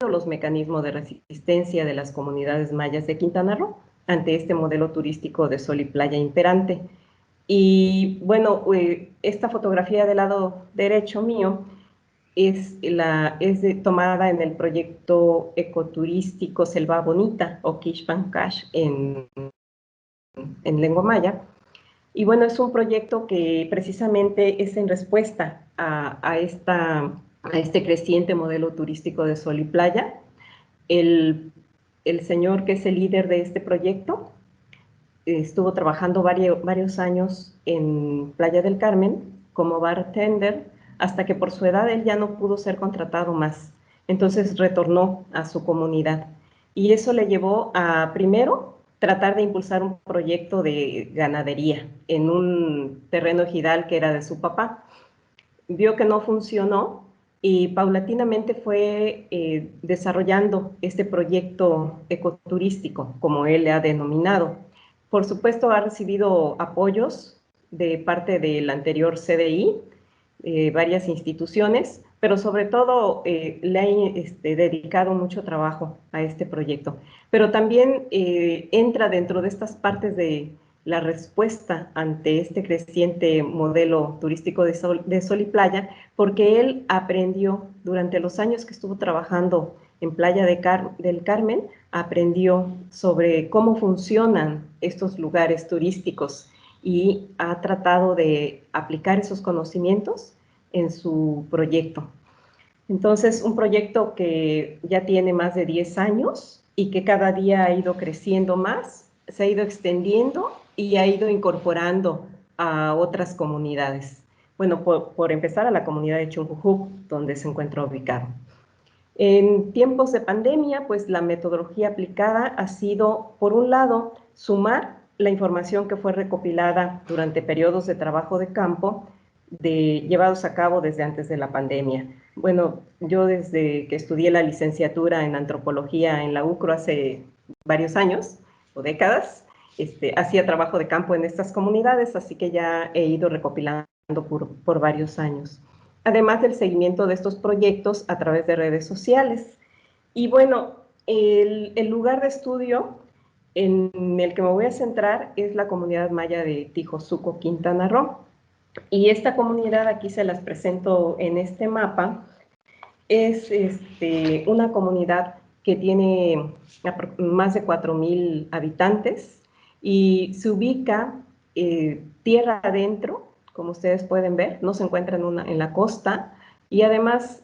los mecanismos de resistencia de las comunidades mayas de Quintana Roo ante este modelo turístico de sol y playa imperante. Y bueno, esta fotografía del lado derecho mío es tomada en el proyecto ecoturístico Selva Bonita o Kishpancash en lengua maya. Y bueno, es un proyecto que precisamente es en respuesta a este creciente modelo turístico de sol y playa. El señor que es el líder de este proyecto estuvo trabajando varios años en Playa del Carmen como bartender, hasta que por su edad él ya no pudo ser contratado más. Entonces retornó a su comunidad. Y eso le llevó a, primero, tratar de impulsar un proyecto de ganadería en un terreno ejidal que era de su papá. Vio que no funcionó y paulatinamente fue desarrollando este proyecto ecoturístico, como él le ha denominado. Por supuesto, ha recibido apoyos de parte del anterior CDI, varias instituciones, pero sobre todo le ha dedicado mucho trabajo a este proyecto. Pero también entra dentro de estas partes de la respuesta ante este creciente modelo turístico de sol y playa, porque él aprendió durante los años que estuvo trabajando en Playa del Carmen, aprendió sobre cómo funcionan estos lugares turísticos y ha tratado de aplicar esos conocimientos en su proyecto. Entonces, un proyecto que ya tiene más de 10 años y que cada día ha ido creciendo más, se ha ido extendiendo y ha ido incorporando a otras comunidades. Bueno, por empezar, a la comunidad de Chunjujuc, donde se encuentra ubicado. En tiempos de pandemia, pues la metodología aplicada ha sido, por un lado, sumar la información que fue recopilada durante periodos de trabajo de campo llevados a cabo desde antes de la pandemia. Bueno, yo desde que estudié la licenciatura en antropología en la UCRO hace varios años o décadas, hacía trabajo de campo en estas comunidades, así que ya he ido recopilando por varios años. Además del seguimiento de estos proyectos a través de redes sociales. Y bueno, el lugar de estudio en el que me voy a centrar es la comunidad maya de Tijosuco, Quintana Roo. Y esta comunidad, aquí se las presento en este mapa, es una comunidad que tiene más de 4,000 habitantes y se ubica tierra adentro, como ustedes pueden ver, no se encuentra en la costa, y además,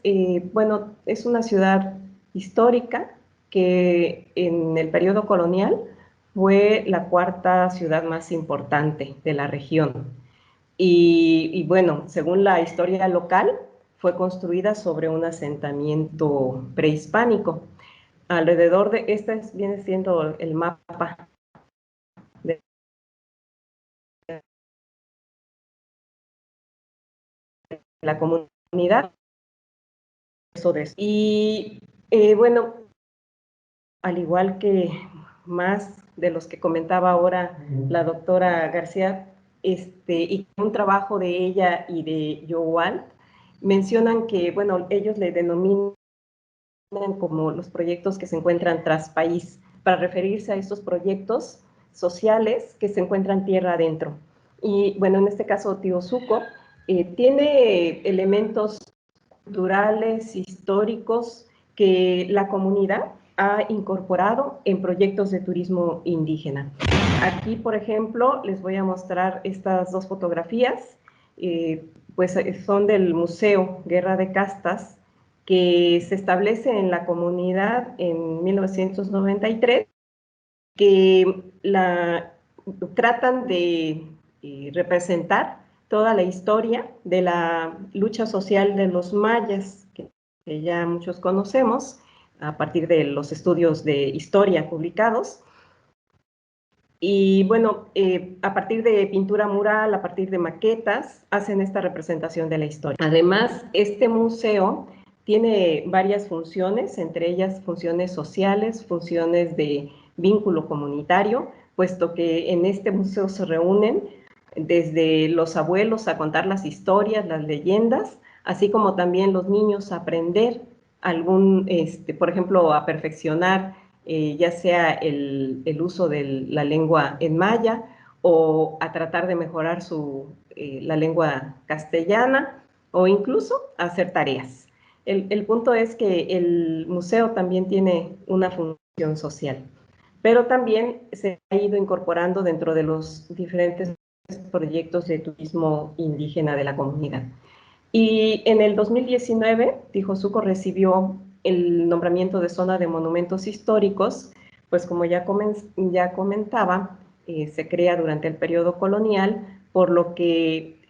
bueno, es una ciudad histórica que en el periodo colonial fue la cuarta ciudad más importante de la región. Y bueno, según la historia local, fue construida sobre un asentamiento prehispánico. Alrededor de, viene siendo el mapa de la comunidad. Y bueno, al igual que más de los que comentaba ahora la doctora García, y un trabajo de ella y de Yoal, mencionan que, bueno, ellos le denominan como los proyectos que se encuentran tras país, para referirse a estos proyectos sociales que se encuentran tierra adentro. Y bueno, en este caso Tijosuco tiene elementos culturales, históricos, que la comunidad ha incorporado en proyectos de turismo indígena. Aquí, por ejemplo, les voy a mostrar estas dos fotografías, pues son del Museo Guerra de Castas, que se establece en la comunidad en 1993, que tratan de representar toda la historia de la lucha social de los mayas, que ya muchos conocemos, a partir de los estudios de historia publicados. Y bueno, a partir de pintura mural, a partir de maquetas, hacen esta representación de la historia. Además, este museo tiene varias funciones, entre ellas funciones sociales, funciones de vínculo comunitario, puesto que en este museo se reúnen desde los abuelos a contar las historias, las leyendas, así como también los niños a aprender por ejemplo, a perfeccionar ya sea el uso de la lengua en maya o a tratar de mejorar la lengua castellana o incluso a hacer tareas. El punto es que el museo también tiene una función social, pero también se ha ido incorporando dentro de los diferentes proyectos de turismo indígena de la comunidad. Y en el 2019, Tijosuco recibió el nombramiento de zona de monumentos históricos, pues como ya comentaba, se crea durante el periodo colonial, por lo que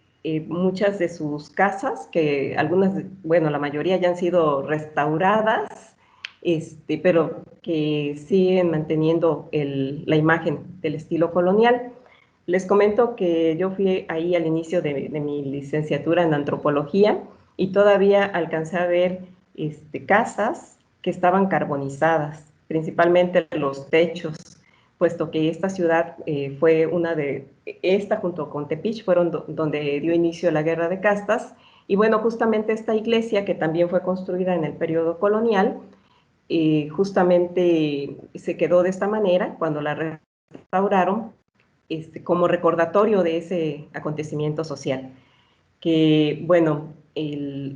muchas de sus casas, que algunas, bueno, la mayoría ya han sido restauradas, pero que siguen manteniendo la imagen del estilo colonial. Les comento que yo fui ahí al inicio de mi licenciatura en antropología y todavía alcancé a ver casas que estaban carbonizadas, principalmente los techos, puesto que esta ciudad fue esta junto con Tepic fueron donde dio inicio la guerra de castas. Y bueno, justamente esta iglesia, que también fue construida en el periodo colonial, justamente se quedó de esta manera cuando la restauraron, como recordatorio de ese acontecimiento social. Que, bueno,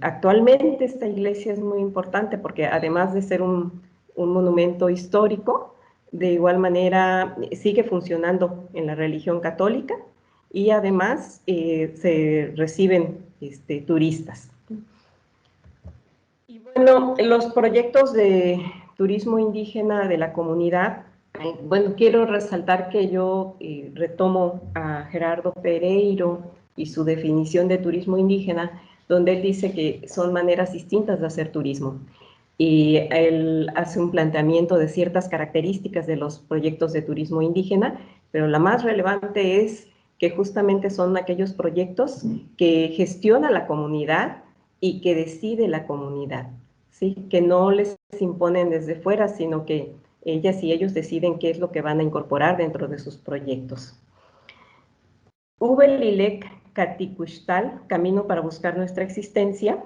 actualmente esta iglesia es muy importante porque además de ser un monumento histórico, de igual manera sigue funcionando en la religión católica y además se reciben turistas. Y bueno, los proyectos de turismo indígena de la comunidad, bueno, quiero resaltar que yo retomo a Gerardo Pereiro y su definición de turismo indígena, donde él dice que son maneras distintas de hacer turismo. Y él hace un planteamiento de ciertas características de los proyectos de turismo indígena, pero la más relevante es que justamente son aquellos proyectos que gestiona la comunidad y que decide la comunidad, ¿sí? Que no les imponen desde fuera, sino que ellas y ellos deciden qué es lo que van a incorporar dentro de sus proyectos. Ubelilek Katicuxtal, Camino para Buscar Nuestra Existencia,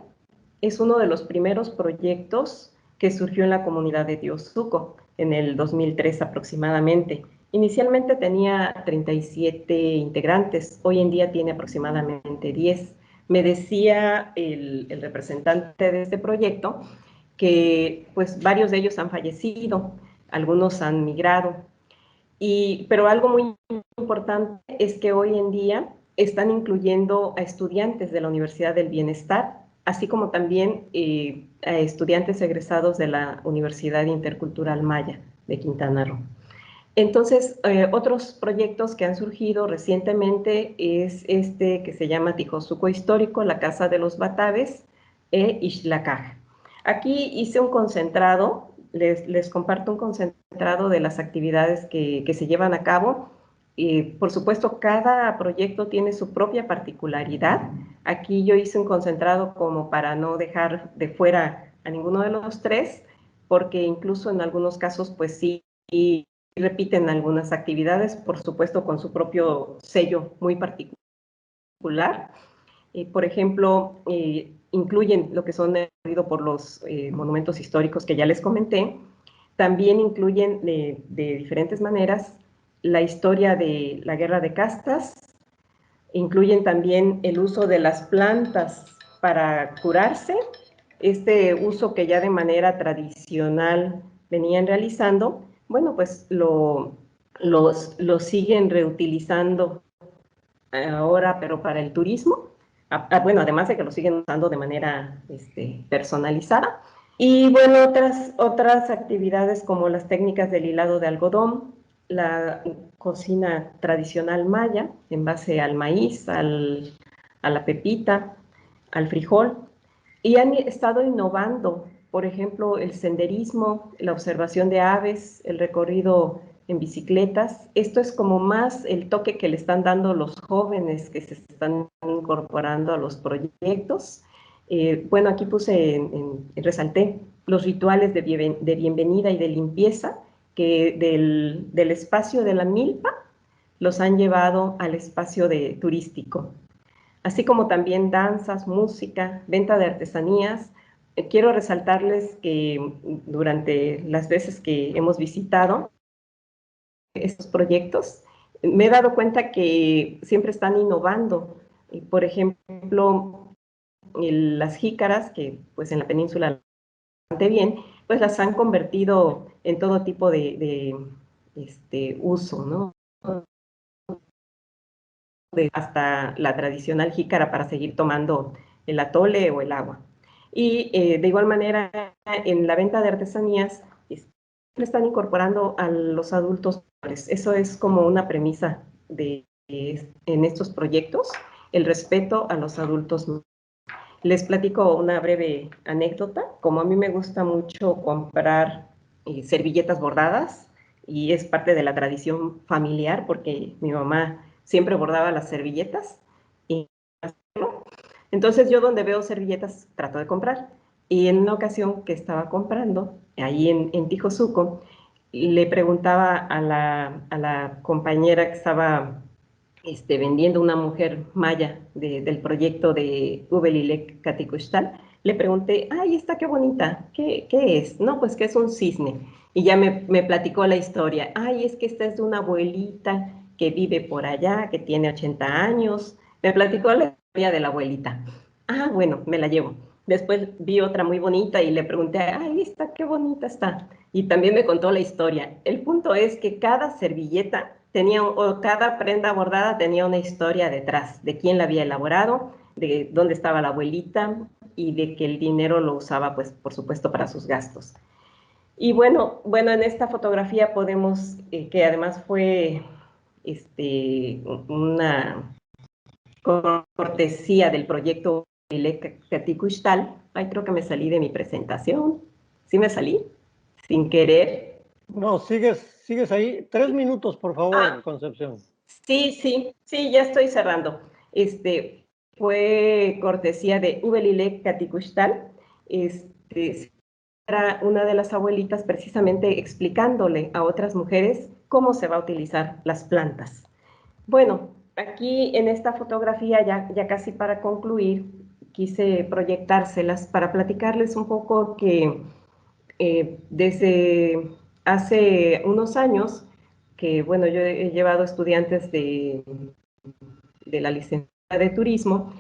es uno de los primeros proyectos que surgió en la comunidad de Tijosuco en el 2003 aproximadamente. Inicialmente tenía 37 integrantes, hoy en día tiene aproximadamente 10. Me decía el representante de este proyecto que pues varios de ellos han fallecido, algunos han migrado, pero algo muy importante es que hoy en día están incluyendo a estudiantes de la Universidad del Bienestar, así como también a estudiantes egresados de la Universidad Intercultural Maya de Quintana Roo. Entonces, otros proyectos que han surgido recientemente es este que se llama Tijosuco Histórico, la Casa de los Bataves e Ixtlacaj. Aquí hice un concentrado, les comparto un concentrado de las actividades que se llevan a cabo. Por supuesto, cada proyecto tiene su propia particularidad. Aquí yo hice un concentrado como para no dejar de fuera a ninguno de los tres, porque incluso en algunos casos, pues sí, repiten algunas actividades, por supuesto, con su propio sello muy particular. Por ejemplo, incluyen lo que son por los monumentos históricos que ya les comenté. También incluyen de diferentes maneras la historia de la guerra de castas. Incluyen también el uso de las plantas para curarse, este uso que ya de manera tradicional venían realizando, bueno, pues lo siguen reutilizando ahora, pero para el turismo. Bueno, además de que lo siguen usando de manera personalizada. Y bueno, otras actividades como las técnicas del hilado de algodón, la cocina tradicional maya en base al maíz, a la pepita, al frijol, y han estado innovando, por ejemplo, el senderismo, la observación de aves, el recorrido en bicicletas. Esto es como más el toque que le están dando los jóvenes que se están incorporando a los proyectos. Bueno, aquí resalté los rituales de bienvenida y de limpieza que del espacio de la milpa los han llevado al espacio turístico, así como también danzas, música, venta de artesanías quiero resaltarles que durante las veces que hemos visitado estos proyectos, me he dado cuenta que siempre están innovando. Por ejemplo, las jícaras, que pues en la península bastante bien, pues las han convertido en todo tipo de uso, ¿no? Hasta la tradicional jícara para seguir tomando el atole o el agua. Y de igual manera, en la venta de artesanías, están incorporando a los adultos mayores. Eso es como una premisa en estos proyectos, el respeto a los adultos mayores. Les platico una breve anécdota. Como a mí me gusta mucho comprar servilletas bordadas, y es parte de la tradición familiar, porque mi mamá siempre bordaba las servilletas, y entonces yo donde veo servilletas trato de comprar. Y en una ocasión que estaba comprando, ahí en Tijosuco, le preguntaba a la compañera que estaba vendiendo, una mujer maya del proyecto de Ubelilec Caticuxtal, le pregunté, ay, esta qué bonita, ¿qué es? No, pues que es un cisne. Y ya me platicó la historia, ay, es que esta es de una abuelita que vive por allá, que tiene 80 años. Me platicó la historia de la abuelita. Ah, bueno, me la llevo. Después vi otra muy bonita y le pregunté, ay, esta qué bonita está. Y también me contó la historia. El punto es que cada servilleta tenía, o cada prenda bordada tenía una historia detrás, de quién la había elaborado, de dónde estaba la abuelita, y de que el dinero lo usaba, pues, por supuesto, para sus gastos. Y bueno, en esta fotografía podemos, que además fue una cortesía del proyecto Caticuxtal. Ay, creo que me salí de mi presentación. ¿Sí me salí? Sin querer. No, sigues ahí. 3 minutos, por favor, Concepción. Sí, ya estoy cerrando. Fue cortesía de Ubelilec Caticuxtal. Era una de las abuelitas precisamente explicándole a otras mujeres cómo se va a utilizar las plantas. Bueno, aquí en esta fotografía, ya casi para concluir, quise proyectárselas para platicarles un poco que desde hace unos años, que bueno, yo he llevado estudiantes de la licenciatura de turismo,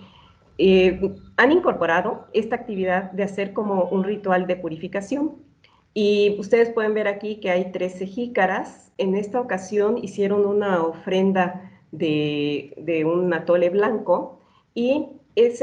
han incorporado esta actividad de hacer como un ritual de purificación. Y ustedes pueden ver aquí que hay 13 jícaras. En esta ocasión hicieron una ofrenda de un atole blanco, y es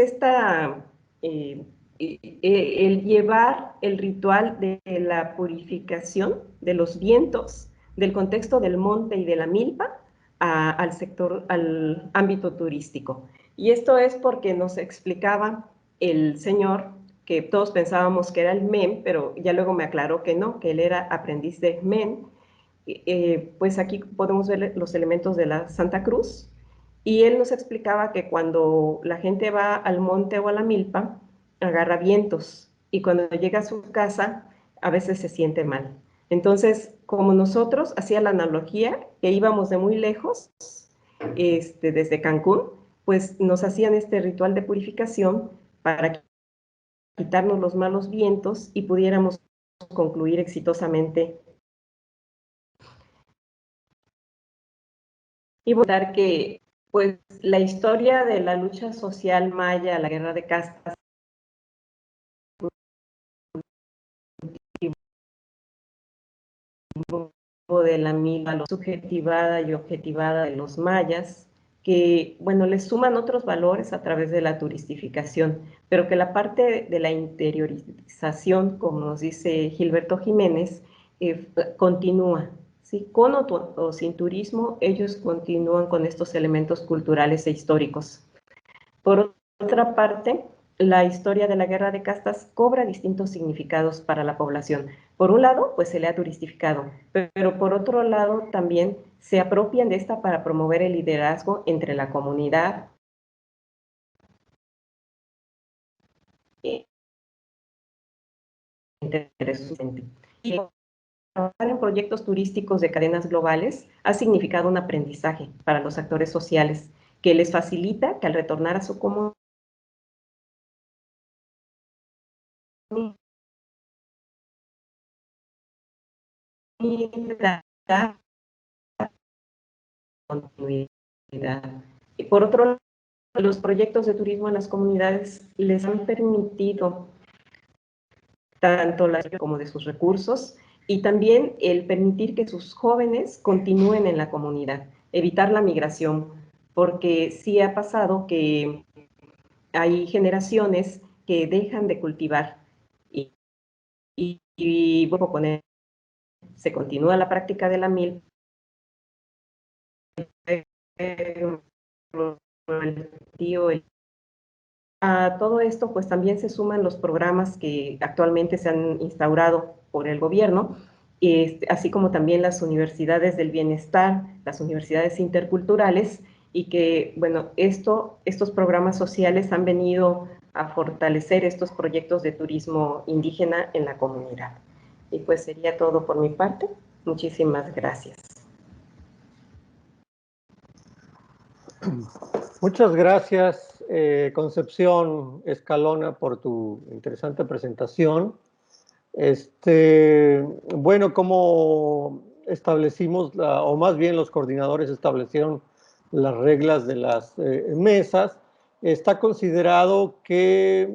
el llevar el ritual de la purificación de los vientos, del contexto del monte y de la milpa, al sector, al ámbito turístico. Y esto es porque nos explicaba el señor que todos pensábamos que era el MEM, pero ya luego me aclaró que no, que él era aprendiz de MEN. Pues aquí podemos ver los elementos de la Santa Cruz, y él nos explicaba que cuando la gente va al monte o a la milpa, agarra vientos, y cuando llega a su casa, a veces se siente mal. Entonces, como nosotros, hacía la analogía, que íbamos de muy lejos, desde Cancún, pues nos hacían este ritual de purificación para quitarnos los malos vientos y pudiéramos concluir exitosamente. Y votar que pues la historia de la lucha social maya, la guerra de castas, de la milpa, lo subjetivada y objetivada de los mayas, que, bueno, les suman otros valores a través de la turistificación, pero que la parte de la interiorización, como nos dice Gilberto Jiménez, continúa, ¿sí? Con o sin turismo, ellos continúan con estos elementos culturales e históricos. Por otra parte, la historia de la guerra de castas cobra distintos significados para la población. Por un lado, pues se le ha turistificado, pero por otro lado también se apropian de esta para promover el liderazgo entre la comunidad, entre su gente. Y trabajar en proyectos turísticos de cadenas globales ha significado un aprendizaje para los actores sociales, que les facilita que al retornar a su comunidad comunidad, continuidad. Y por otro lado, los proyectos de turismo en las comunidades les han permitido tanto como de sus recursos y también el permitir que sus jóvenes continúen en la comunidad, evitar la migración, porque sí ha pasado que hay generaciones que dejan de cultivar y bueno, con él se continúa la práctica de la milpa. El tío, a todo esto, pues también se suman los programas que actualmente se han instaurado por el gobierno, así como también las universidades del bienestar, las universidades interculturales, y que, bueno, estos programas sociales han venido a fortalecer estos proyectos de turismo indígena en la comunidad. Y pues sería todo por mi parte. Muchísimas gracias. Muchas gracias, Concepción Escalona, por tu interesante presentación. Bueno, como establecimos, o más bien los coordinadores establecieron las reglas de las mesas, está considerado que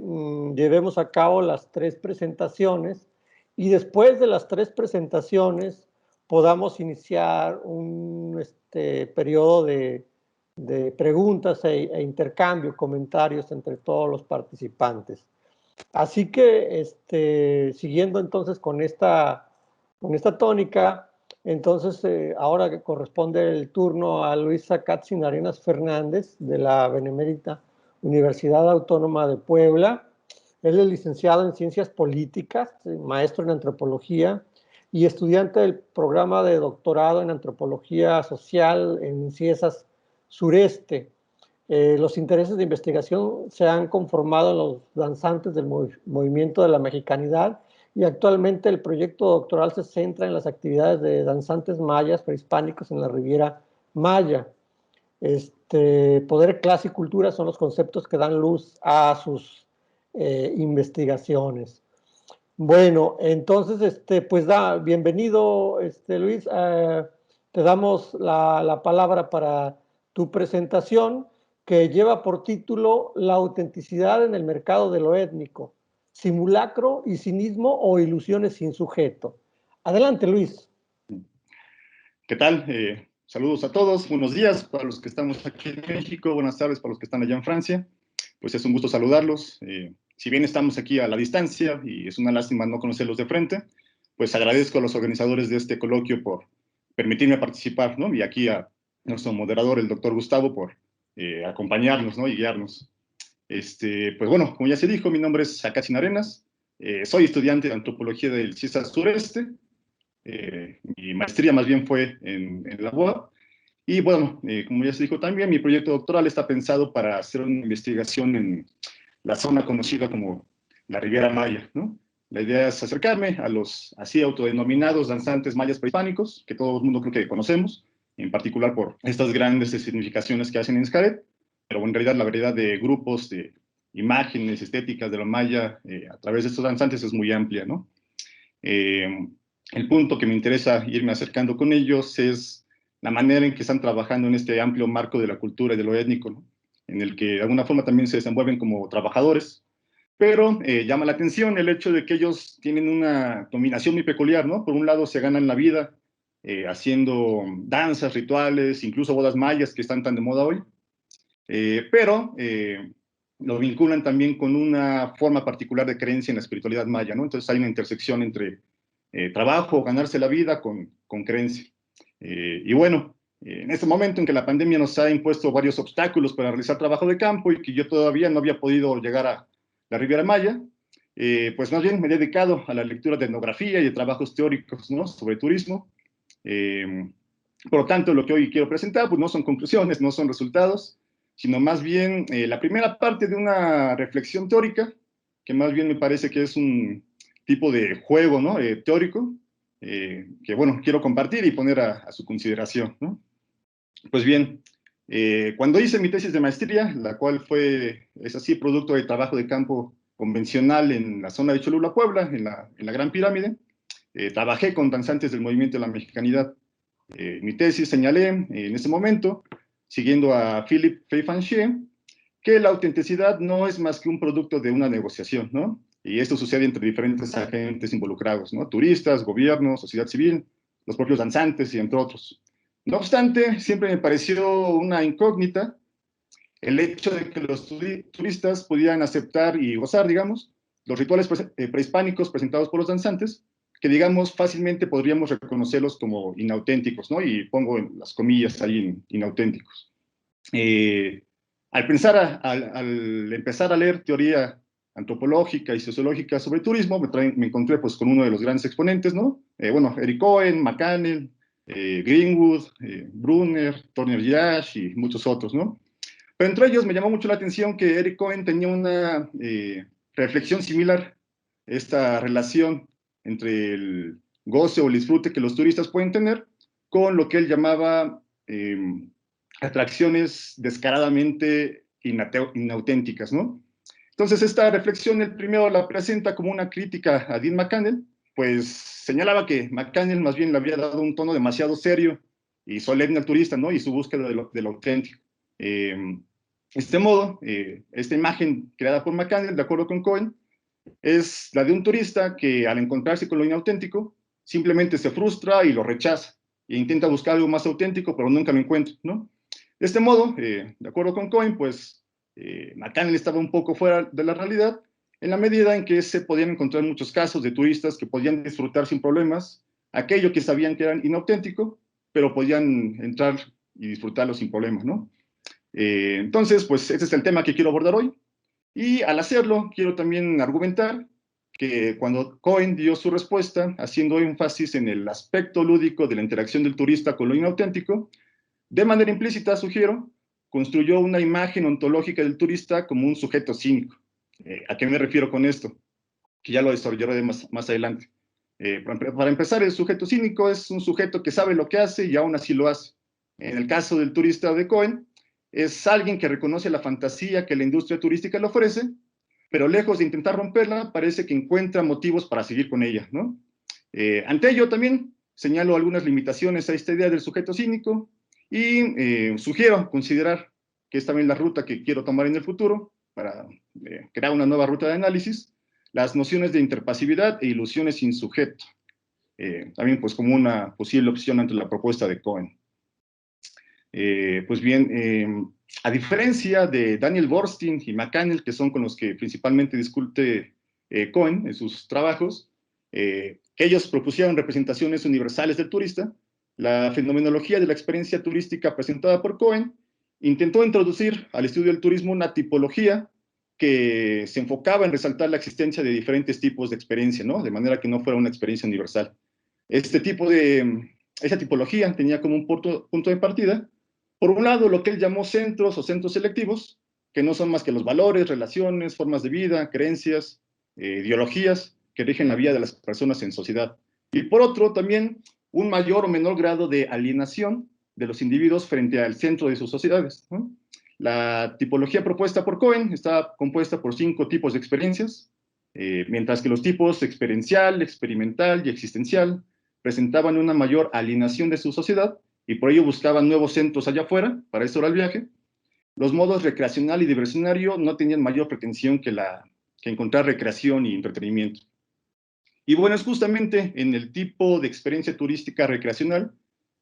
llevemos a cabo las 3 presentaciones y después de las 3 presentaciones podamos iniciar un periodo de preguntas e intercambio, comentarios entre todos los participantes. Así que, siguiendo entonces con esta tónica, entonces ahora que corresponde el turno a Luisa Katzin Arenas Fernández, de la Benemérita Universidad Autónoma de Puebla. Él es licenciado en Ciencias Políticas, maestro en Antropología y estudiante del programa de doctorado en Antropología Social en CIESAS Sureste. Los intereses de investigación se han conformado en los danzantes del movimiento de la mexicanidad y actualmente el proyecto doctoral se centra en las actividades de danzantes mayas prehispánicos en la Riviera Maya. Poder, clase y cultura son los conceptos que dan luz a sus investigaciones. Bueno, entonces, pues bienvenido, Luis. Te damos la palabra para tu presentación, que lleva por título La autenticidad en el mercado de lo étnico, simulacro y cinismo o ilusiones sin sujeto. Adelante, Luis. ¿Qué tal? Saludos a todos, buenos días para los que estamos aquí en México, buenas tardes para los que están allá en Francia. Pues es un gusto saludarlos. Si bien estamos aquí a la distancia y es una lástima no conocerlos de frente, pues agradezco a los organizadores de este coloquio por permitirme participar, ¿no? Y aquí a nuestro moderador, el doctor Gustavo, por acompañarnos, ¿no? Y guiarnos. Pues bueno, como ya se dijo, mi nombre es Akatzin Arenas, soy estudiante de Antropología del CIESAS Sureste. Mi maestría más bien fue en la UAP. Y bueno, como ya se dijo también, mi proyecto doctoral está pensado para hacer una investigación en la zona conocida como la Riviera Maya, ¿no? La idea es acercarme a los así autodenominados danzantes mayas prehispánicos, que todo el mundo creo que conocemos, en particular por estas grandes significaciones que hacen en Xcaret, pero en realidad la variedad de grupos, de imágenes estéticas de la maya a través de estos danzantes es muy amplia, ¿no? El punto que me interesa irme acercando con ellos es la manera en que están trabajando en este amplio marco de la cultura y de lo étnico, ¿no? En el que de alguna forma también se desenvuelven como trabajadores, pero llama la atención el hecho de que ellos tienen una combinación muy peculiar, ¿no? Por un lado se ganan la vida haciendo danzas, rituales, incluso bodas mayas que están tan de moda hoy, pero lo vinculan también con una forma particular de creencia en la espiritualidad maya, ¿no? Entonces hay una intersección entre trabajo, ganarse la vida con creencia. Y bueno, en este momento en que la pandemia nos ha impuesto varios obstáculos para realizar trabajo de campo y que yo todavía no había podido llegar a la Riviera Maya, pues más bien me he dedicado a la lectura de etnografía y de trabajos teóricos, ¿no? Sobre turismo. Por lo tanto, lo que hoy quiero presentar pues no son conclusiones, no son resultados, sino más bien la primera parte de una reflexión teórica, que más bien me parece que es un tipo de juego, ¿no? Teórico, que bueno, quiero compartir y poner a su consideración, ¿no? Pues bien, cuando hice mi tesis de maestría, la cual es así, producto de trabajo de campo convencional en la zona de Cholula, Puebla, en la Gran Pirámide, trabajé con danzantes del movimiento de la mexicanidad. Mi tesis señalé en ese momento, siguiendo a Philippe Faye-Fanché, que la autenticidad no es más que un producto de una negociación, ¿no? Y esto sucede entre diferentes agentes involucrados, ¿no? Turistas, gobierno, sociedad civil, los propios danzantes y entre otros. No obstante, siempre me pareció una incógnita el hecho de que los turistas pudieran aceptar y gozar, digamos, los rituales prehispánicos presentados por los danzantes, que, digamos, fácilmente podríamos reconocerlos como inauténticos, ¿no? Y pongo en las comillas ahí, inauténticos. Al empezar a leer teoría antropológica y sociológica sobre turismo, me encontré pues con uno de los grandes exponentes, ¿no? Bueno, Eric Cohen, McCannell, Greenwood, Brunner, Turner Yash y muchos otros, ¿no? Pero entre ellos me llamó mucho la atención que Eric Cohen tenía una reflexión similar, esta relación entre el goce o el disfrute que los turistas pueden tener con lo que él llamaba atracciones descaradamente inauténticas, ¿no? Entonces, esta reflexión, el primero la presenta como una crítica a Dean McCannell, pues señalaba que McCannell más bien le había dado un tono demasiado serio y solemne al turista, ¿no? Y su búsqueda de lo auténtico. De este modo, esta imagen creada por McCannell, de acuerdo con Cohen, es la de un turista que al encontrarse con lo inauténtico, simplemente se frustra y lo rechaza, e intenta buscar algo más auténtico, pero nunca lo encuentra, ¿no? De este modo, de acuerdo con Cohen, pues McCannell estaba un poco fuera de la realidad, en la medida en que se podían encontrar muchos casos de turistas que podían disfrutar sin problemas aquello que sabían que era inauténtico, pero podían entrar y disfrutarlo sin problemas, ¿no? Entonces, pues ese es el tema que quiero abordar hoy. Y al hacerlo, quiero también argumentar que cuando Cohen dio su respuesta, haciendo énfasis en el aspecto lúdico de la interacción del turista con lo inauténtico, de manera implícita, sugiero, construyó una imagen ontológica del turista como un sujeto cínico. ¿A qué me refiero con esto? Que ya lo desarrollaré más adelante. Para empezar, el sujeto cínico es un sujeto que sabe lo que hace y aún así lo hace. En el caso del turista de Cohen, es alguien que reconoce la fantasía que la industria turística le ofrece, pero lejos de intentar romperla, parece que encuentra motivos para seguir con ella, ¿no? Ante ello también señalo algunas limitaciones a esta idea del sujeto cínico y sugiero considerar que es también la ruta que quiero tomar en el futuro para crear una nueva ruta de análisis, las nociones de interpasividad e ilusiones sin sujeto, también pues como una posible opción ante la propuesta de Cohen. Pues bien, a diferencia de Daniel Boorstin y McCannell, que son con los que principalmente discute Cohen en sus trabajos, que ellos propusieron representaciones universales del turista, la fenomenología de la experiencia turística presentada por Cohen intentó introducir al estudio del turismo una tipología que se enfocaba en resaltar la existencia de diferentes tipos de experiencia, ¿no? De manera que no fuera una experiencia universal. Esa tipología tenía como un punto de partida, por un lado, lo que él llamó centros o centros selectivos, que no son más que los valores, relaciones, formas de vida, creencias, ideologías que rigen la vida de las personas en sociedad. Y por otro, también un mayor o menor grado de alienación de los individuos frente al centro de sus sociedades, ¿no? La tipología propuesta por Cohen está compuesta por 5 tipos de experiencias, mientras que los tipos experiencial, experimental y existencial presentaban una mayor alienación de su sociedad y por ello buscaban nuevos centros allá afuera, para eso era el viaje. Los modos recreacional y diversionario no tenían mayor pretensión que encontrar recreación y entretenimiento. Y bueno, es justamente en el tipo de experiencia turística recreacional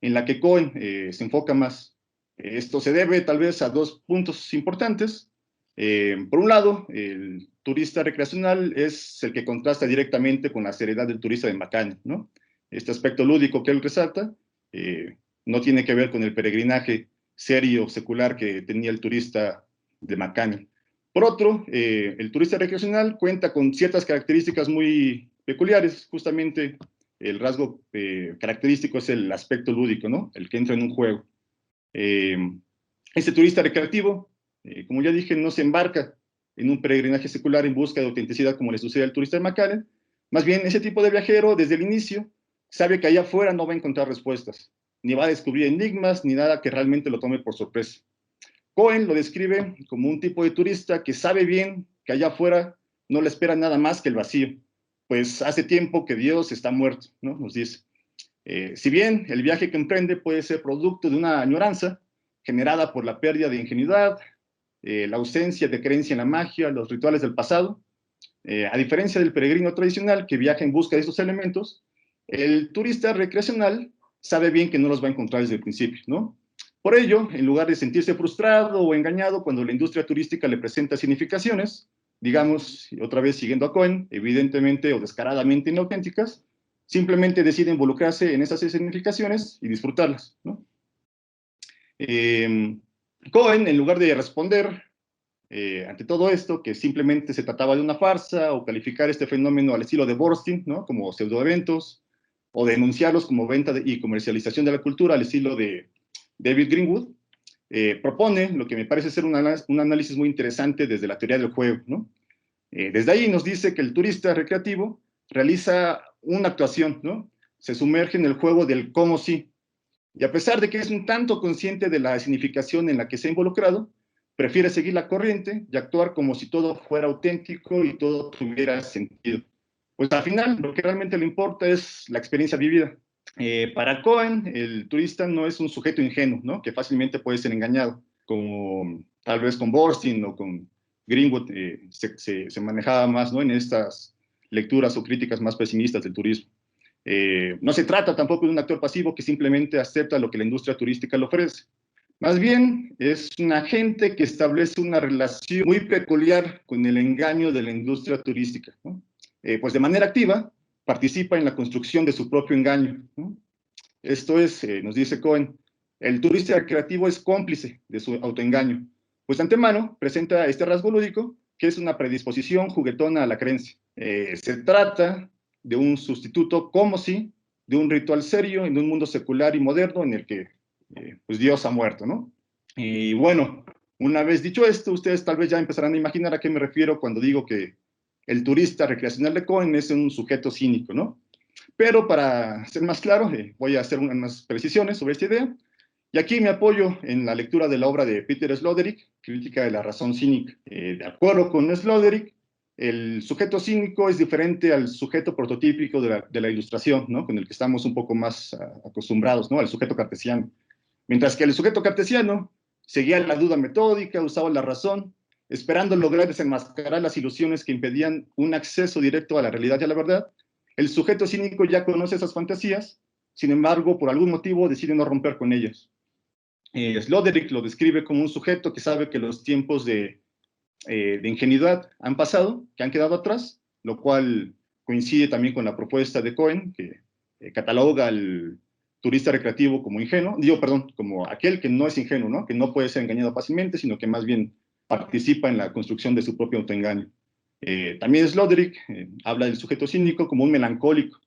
en la que Cohen se enfoca más. Esto se debe tal vez a 2 puntos importantes. Por un lado, el turista recreacional es el que contrasta directamente con la seriedad del turista de McCannell, ¿no? Este aspecto lúdico que él resalta no tiene que ver con el peregrinaje serio, secular que tenía el turista de McCannell. Por otro, el turista recreacional cuenta con ciertas características muy peculiares. Justamente el rasgo característico es el aspecto lúdico, ¿no? El que entra en un juego. Este turista recreativo, como ya dije, no se embarca en un peregrinaje secular en busca de autenticidad como le sucede al turista de McCannell. Más bien, ese tipo de viajero, desde el inicio, sabe que allá afuera no va a encontrar respuestas, ni va a descubrir enigmas, ni nada que realmente lo tome por sorpresa. Cohen lo describe como un tipo de turista que sabe bien que allá afuera no le espera nada más que el vacío, pues hace tiempo que Dios está muerto, ¿no? Nos dice. Si bien el viaje que emprende puede ser producto de una añoranza generada por la pérdida de ingenuidad, la ausencia de creencia en la magia, los rituales del pasado, a diferencia del peregrino tradicional que viaja en busca de estos elementos, el turista recreacional sabe bien que no los va a encontrar desde el principio, ¿no? Por ello, en lugar de sentirse frustrado o engañado cuando la industria turística le presenta significaciones, digamos, otra vez siguiendo a Cohen, evidentemente o descaradamente inauténticas, simplemente decide involucrarse en esas significaciones y disfrutarlas, ¿no? Cohen, en lugar de responder ante todo esto, que simplemente se trataba de una farsa, o calificar este fenómeno al estilo de Borstein, ¿no? Como pseudoeventos, o denunciarlos como venta y comercialización de la cultura al estilo de David Greenwood, propone lo que me parece ser un análisis muy interesante desde la teoría del juego, ¿no? Desde ahí nos dice que el turista recreativo realiza una actuación, ¿no? Se sumerge en el juego del cómo sí, y a pesar de que es un tanto consciente de la significación en la que se ha involucrado, prefiere seguir la corriente y actuar como si todo fuera auténtico y todo tuviera sentido. Pues al final lo que realmente le importa es la experiencia vivida. Para Cohen, el turista no es un sujeto ingenuo, ¿no? Que fácilmente puede ser engañado, como tal vez con Borstein o con Greenwood se manejaba más, ¿no? En estas lecturas o críticas más pesimistas del turismo. No se trata tampoco de un actor pasivo que simplemente acepta lo que la industria turística le ofrece. Más bien, es un agente que establece una relación muy peculiar con el engaño de la industria turística, ¿no? Pues de manera activa, participa en la construcción de su propio engaño, ¿no? Esto es, nos dice Cohen, el turista recreativo es cómplice de su autoengaño, pues de antemano presenta este rasgo lúdico, que es una predisposición juguetona a la creencia. Se trata de un sustituto, como si, de un ritual serio en un mundo secular y moderno en el que pues Dios ha muerto, ¿no? Y bueno, una vez dicho esto, ustedes tal vez ya empezarán a imaginar a qué me refiero cuando digo que el turista recreacional de Cohen es un sujeto cínico, ¿no? Pero para ser más claro, voy a hacer unas precisiones sobre esta idea. Y aquí me apoyo en la lectura de la obra de Peter Sloterdijk, Crítica de la razón cínica. De acuerdo con Sloterdijk, el sujeto cínico es diferente al sujeto prototípico de la ilustración, ¿no? Con el que estamos un poco más acostumbrados, ¿no? Al sujeto cartesiano. Mientras que el sujeto cartesiano seguía la duda metódica, usaba la razón, esperando lograr desenmascarar las ilusiones que impedían un acceso directo a la realidad y a la verdad. El sujeto cínico ya conoce esas fantasías, sin embargo, por algún motivo decide no romper con ellas. Sloterdijk lo describe como un sujeto que sabe que los tiempos de ingenuidad han pasado, que han quedado atrás, lo cual coincide también con la propuesta de Cohen, que cataloga al turista recreativo como ingenuo, como aquel que no es ingenuo, ¿no? Que no puede ser engañado fácilmente, sino que más bien participa en la construcción de su propio autoengaño. También Sloterdijk habla del sujeto cínico como un melancólico,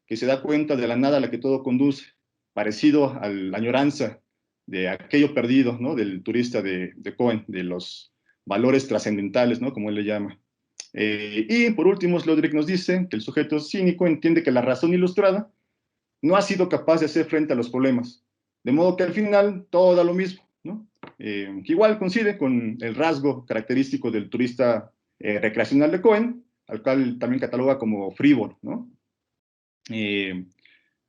que se da cuenta de la nada a la que todo conduce, parecido a la añoranza de aquello perdido, ¿no? Del turista de Cohen, de los valores trascendentales, ¿no? Como él le llama. Y por último, Sloterdijk nos dice que el sujeto cínico entiende que la razón ilustrada no ha sido capaz de hacer frente a los problemas, de modo que al final todo da lo mismo, ¿no? Que igual coincide con el rasgo característico del turista recreacional de Cohen, al cual también cataloga como frívolo, ¿no?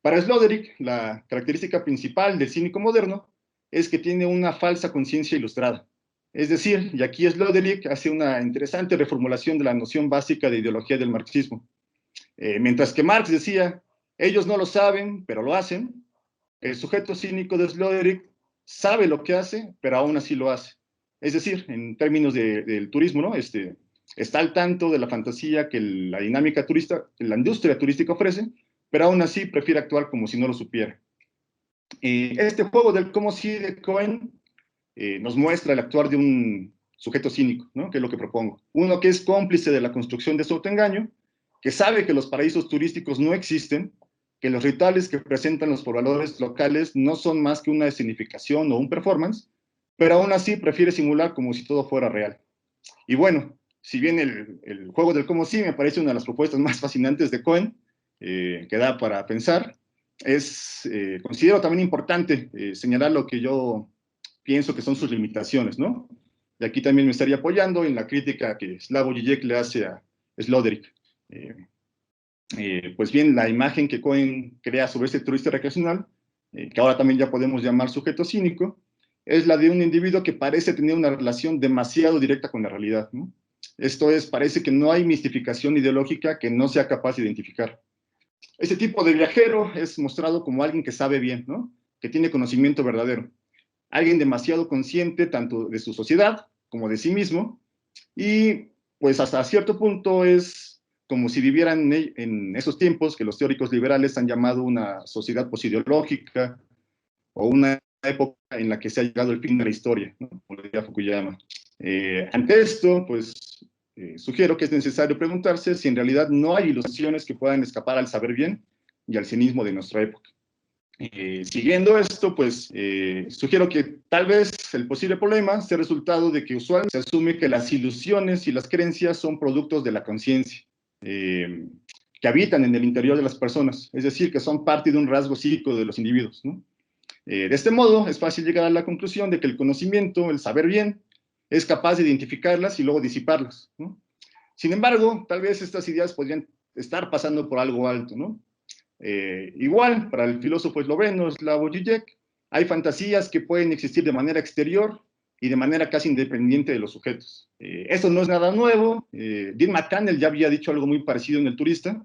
Para Sloterdijk, la característica principal del cínico moderno es que tiene una falsa conciencia ilustrada. Es decir, y aquí Sloterdijk hace una interesante reformulación de la noción básica de ideología del marxismo. Mientras que Marx decía, ellos no lo saben, pero lo hacen, el sujeto cínico de Sloterdijk sabe lo que hace, pero aún así lo hace. Es decir, en términos del turismo, ¿no? Está al tanto de la fantasía que la dinámica turista, que la industria turística ofrece, pero aún así prefiere actuar como si no lo supiera. Este juego del cómo sí de Cohen nos muestra el actuar de un sujeto cínico, ¿no? Que es lo que propongo. Uno que es cómplice de la construcción de su autoengaño, que sabe que los paraísos turísticos no existen, que los rituales que presentan los pobladores locales no son más que una escenificación o un performance, pero aún así prefiere simular como si todo fuera real. Y bueno, si bien el juego del cómo sí me parece una de las propuestas más fascinantes de Cohen, que da para pensar, considero también importante señalar lo que yo pienso que son sus limitaciones, ¿no? Y aquí también me estaría apoyando en la crítica que Slavoj Žižek le hace a Sloterdijk. Pues bien, la imagen que Cohen crea sobre este turista recreacional, que ahora también ya podemos llamar sujeto cínico, es la de un individuo que parece tener una relación demasiado directa con la realidad, ¿no? Esto es, parece que no hay mistificación ideológica que no sea capaz de identificar. Este tipo de viajero es mostrado como alguien que sabe bien, ¿no? Que tiene conocimiento verdadero. Alguien demasiado consciente tanto de su sociedad como de sí mismo, y pues hasta cierto punto es como si vivieran en esos tiempos que los teóricos liberales han llamado una sociedad posideológica o una época en la que se ha llegado el fin de la historia, ¿no? Como decía Fukuyama. Ante esto, pues sugiero que es necesario preguntarse si en realidad no hay ilusiones que puedan escapar al saber bien y al cinismo de nuestra época. Siguiendo esto, pues sugiero que tal vez el posible problema sea resultado de que usualmente se asume que las ilusiones y las creencias son productos de la conciencia, que habitan en el interior de las personas, es decir, que son parte de un rasgo psíquico de los individuos, ¿no? De este modo, es fácil llegar a la conclusión de que el conocimiento, el saber bien, es capaz de identificarlas y luego disiparlas, ¿no? Sin embargo, tal vez estas ideas podrían estar pasando por algo alto, ¿no? Igual, para el filósofo esloveno Slavoj Žižek, hay fantasías que pueden existir de manera exterior y de manera casi independiente de los sujetos. Esto no es nada nuevo. Dean McCannell ya había dicho algo muy parecido en El turista.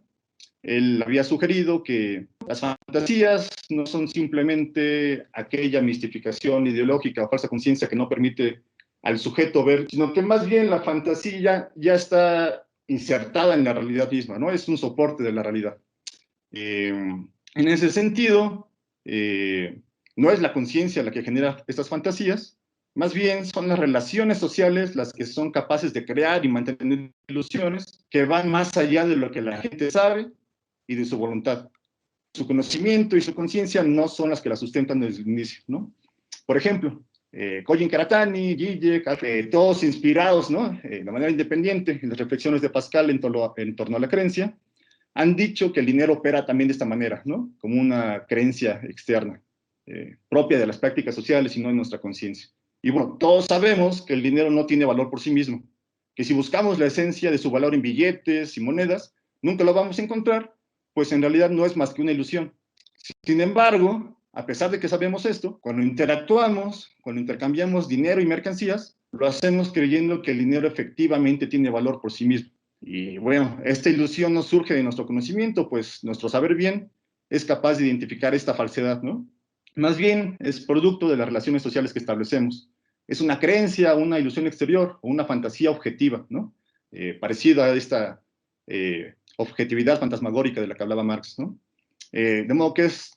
Él había sugerido que las fantasías no son simplemente aquella mistificación ideológica o falsa conciencia que no permite al sujeto ver, sino que más bien la fantasía ya está insertada en la realidad misma, ¿no? Es un soporte de la realidad. En ese sentido, no es la conciencia la que genera estas fantasías, más bien son las relaciones sociales las que son capaces de crear y mantener ilusiones que van más allá de lo que la gente sabe y de su voluntad. Su conocimiento y su conciencia no son las que la sustentan desde el inicio, ¿no? Por ejemplo, Kojin Karatani, Zizek, todos inspirados, ¿no? De manera independiente en las reflexiones de Pascal en torno a la creencia, han dicho que el dinero opera también de esta manera, ¿no? Como una creencia externa, propia de las prácticas sociales y no de nuestra conciencia. Y bueno, todos sabemos que el dinero no tiene valor por sí mismo, que si buscamos la esencia de su valor en billetes y monedas, nunca lo vamos a encontrar, pues en realidad no es más que una ilusión. Sin embargo, a pesar de que sabemos esto, cuando interactuamos, cuando intercambiamos dinero y mercancías, lo hacemos creyendo que el dinero efectivamente tiene valor por sí mismo. Y bueno, esta ilusión no surge de nuestro conocimiento, pues nuestro saber bien es capaz de identificar esta falsedad, ¿no? Más bien es producto de las relaciones sociales que establecemos. Es una creencia, una ilusión exterior o una fantasía objetiva, ¿no? Parecida a esta objetividad fantasmagórica de la que hablaba Marx, ¿no? De modo que es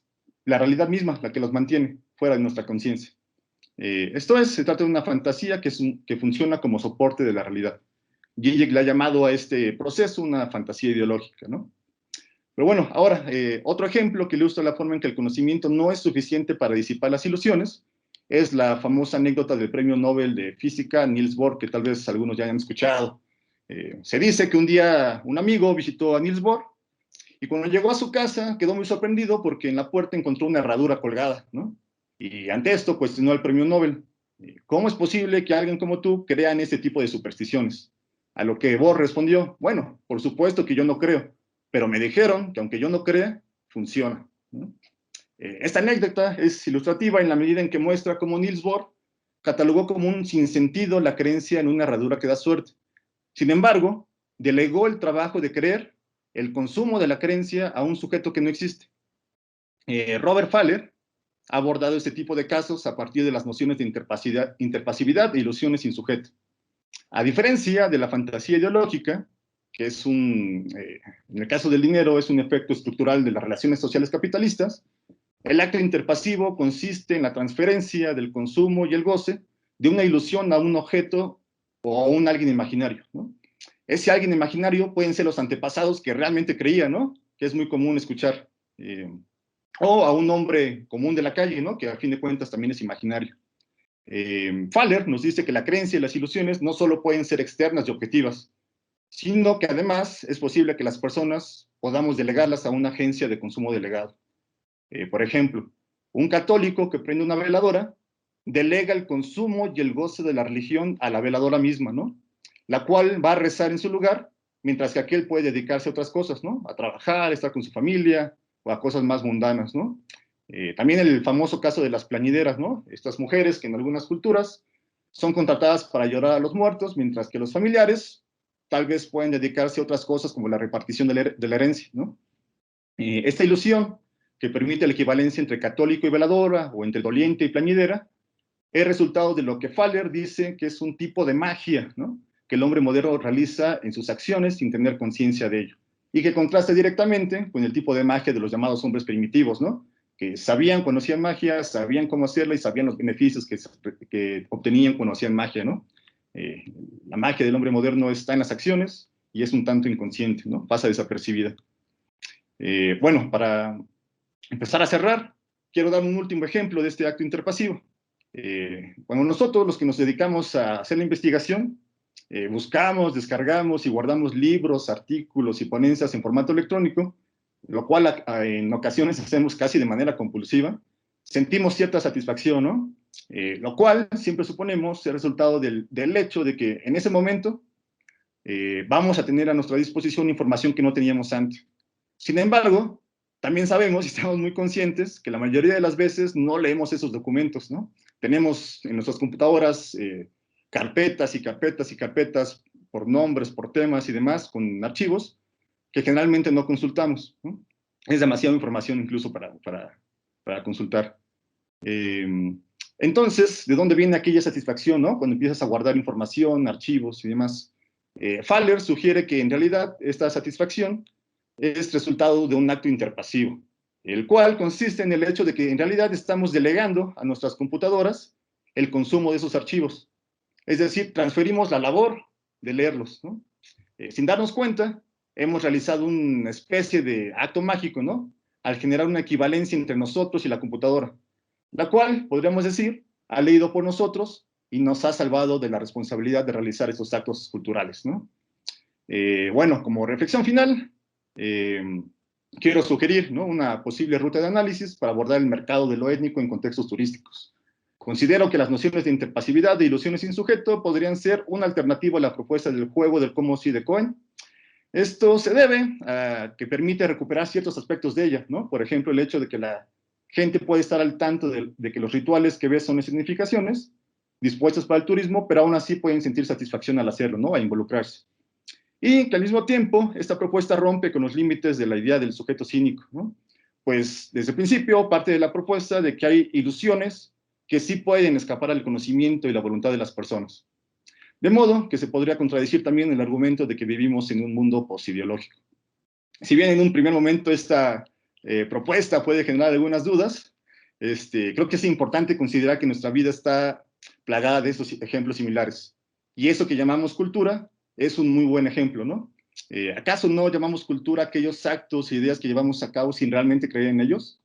la realidad misma la que los mantiene fuera de nuestra conciencia. Esto es, se trata de una fantasía que funciona como soporte de la realidad. Zizek le ha llamado a este proceso una fantasía ideológica, ¿no? Pero bueno, ahora, otro ejemplo que ilustra la forma en que el conocimiento no es suficiente para disipar las ilusiones es la famosa anécdota del premio Nobel de Física Niels Bohr, que tal vez algunos ya hayan escuchado. Se dice que un día un amigo visitó a Niels Bohr y cuando llegó a su casa quedó muy sorprendido porque en la puerta encontró una herradura colgada, ¿no? Y ante esto cuestionó al premio Nobel. ¿Cómo es posible que alguien como tú crea en este tipo de supersticiones? A lo que Bohr respondió, bueno, por supuesto que yo no creo, pero me dijeron que aunque yo no crea, funciona, ¿no? Esta anécdota es ilustrativa en la medida en que muestra cómo Niels Bohr catalogó como un sinsentido la creencia en una herradura que da suerte. Sin embargo, delegó el trabajo de creer, el consumo de la creencia a un sujeto que no existe. Robert Thaler ha abordado este tipo de casos a partir de las nociones de interpasividad e ilusiones sin sujeto. A diferencia de la fantasía ideológica, que es en el caso del dinero, es un efecto estructural de las relaciones sociales capitalistas, el acto interpasivo consiste en la transferencia del consumo y el goce de una ilusión a un objeto o a un alguien imaginario, ¿no? Ese alguien imaginario pueden ser los antepasados que realmente creían, ¿no? Que es muy común escuchar. O a un hombre común de la calle, ¿no? Que a fin de cuentas también es imaginario. Thaler nos dice que la creencia y las ilusiones no solo pueden ser externas y objetivas, sino que además es posible que las personas podamos delegarlas a una agencia de consumo delegado. Por ejemplo, un católico que prende una veladora delega el consumo y el goce de la religión a la veladora misma, ¿no? La cual va a rezar en su lugar mientras que aquel puede dedicarse a otras cosas, ¿no? A trabajar, estar con su familia, o a cosas más mundanas, ¿no? También el famoso caso de las plañideras, ¿no? Estas mujeres que en algunas culturas son contratadas para llorar a los muertos, mientras que los familiares tal vez pueden dedicarse a otras cosas como la repartición de la herencia, ¿no? Esta ilusión que permite la equivalencia entre católico y veladora, o entre doliente y plañidera, es resultado de lo que Faller dice que es un tipo de magia, ¿no? Que el hombre moderno realiza en sus acciones sin tener conciencia de ello, y que contrasta directamente con el tipo de magia de los llamados hombres primitivos, ¿no? Que sabían cuando hacían magia, sabían cómo hacerla y sabían los beneficios que obtenían cuando hacían magia, ¿no? La magia del hombre moderno está en las acciones y es un tanto inconsciente, ¿no? Pasa desapercibida. Bueno, para empezar a cerrar, quiero dar un último ejemplo de este acto interpasivo. Cuando nosotros, los que nos dedicamos a hacer la investigación, buscamos, descargamos y guardamos libros, artículos y ponencias en formato electrónico, lo cual en ocasiones hacemos casi de manera compulsiva, sentimos cierta satisfacción, ¿no? Lo cual siempre suponemos el resultado del hecho de que en ese momento vamos a tener a nuestra disposición información que no teníamos antes. Sin embargo, también sabemos y estamos muy conscientes que la mayoría de las veces no leemos esos documentos, ¿no? Tenemos en nuestras computadoras carpetas y carpetas y carpetas por nombres, por temas y demás, con archivos que generalmente no consultamos, ¿no? Es demasiada información incluso para consultar. Entonces, ¿de dónde viene aquella satisfacción, ¿no? Cuando empiezas a guardar información, archivos y demás. Faller sugiere que en realidad esta satisfacción es resultado de un acto interpasivo, el cual consiste en el hecho de que en realidad estamos delegando a nuestras computadoras el consumo de esos archivos. Es decir, transferimos la labor de leerlos, ¿no? Sin darnos cuenta, hemos realizado una especie de acto mágico, ¿no? Al generar una equivalencia entre nosotros y la computadora, la cual, podríamos decir, ha leído por nosotros y nos ha salvado de la responsabilidad de realizar estos actos culturales, ¿no? Bueno, como reflexión final, quiero sugerir, ¿no?, una posible ruta de análisis para abordar el mercado de lo étnico en contextos turísticos. Considero que las nociones de interpasividad de ilusiones sin sujeto podrían ser una alternativa a la propuesta del juego del cómo sí de Cohen. Esto se debe a que permite recuperar ciertos aspectos de ella, ¿no? Por ejemplo, el hecho de que la gente puede estar al tanto de que los rituales que ve son significaciones dispuestos para el turismo, pero aún así pueden sentir satisfacción al hacerlo, ¿no? A involucrarse. Y que al mismo tiempo esta propuesta rompe con los límites de la idea del sujeto cínico, ¿no? Pues desde el principio parte de la propuesta de que hay ilusiones que sí pueden escapar al conocimiento y la voluntad de las personas. De modo que se podría contradecir también el argumento de que vivimos en un mundo posideológico. Si bien en un primer momento esta propuesta puede generar algunas dudas, creo que es importante considerar que nuestra vida está plagada de estos ejemplos similares. Y eso que llamamos cultura es un muy buen ejemplo, ¿no? ¿Acaso no llamamos cultura aquellos actos e ideas que llevamos a cabo sin realmente creer en ellos?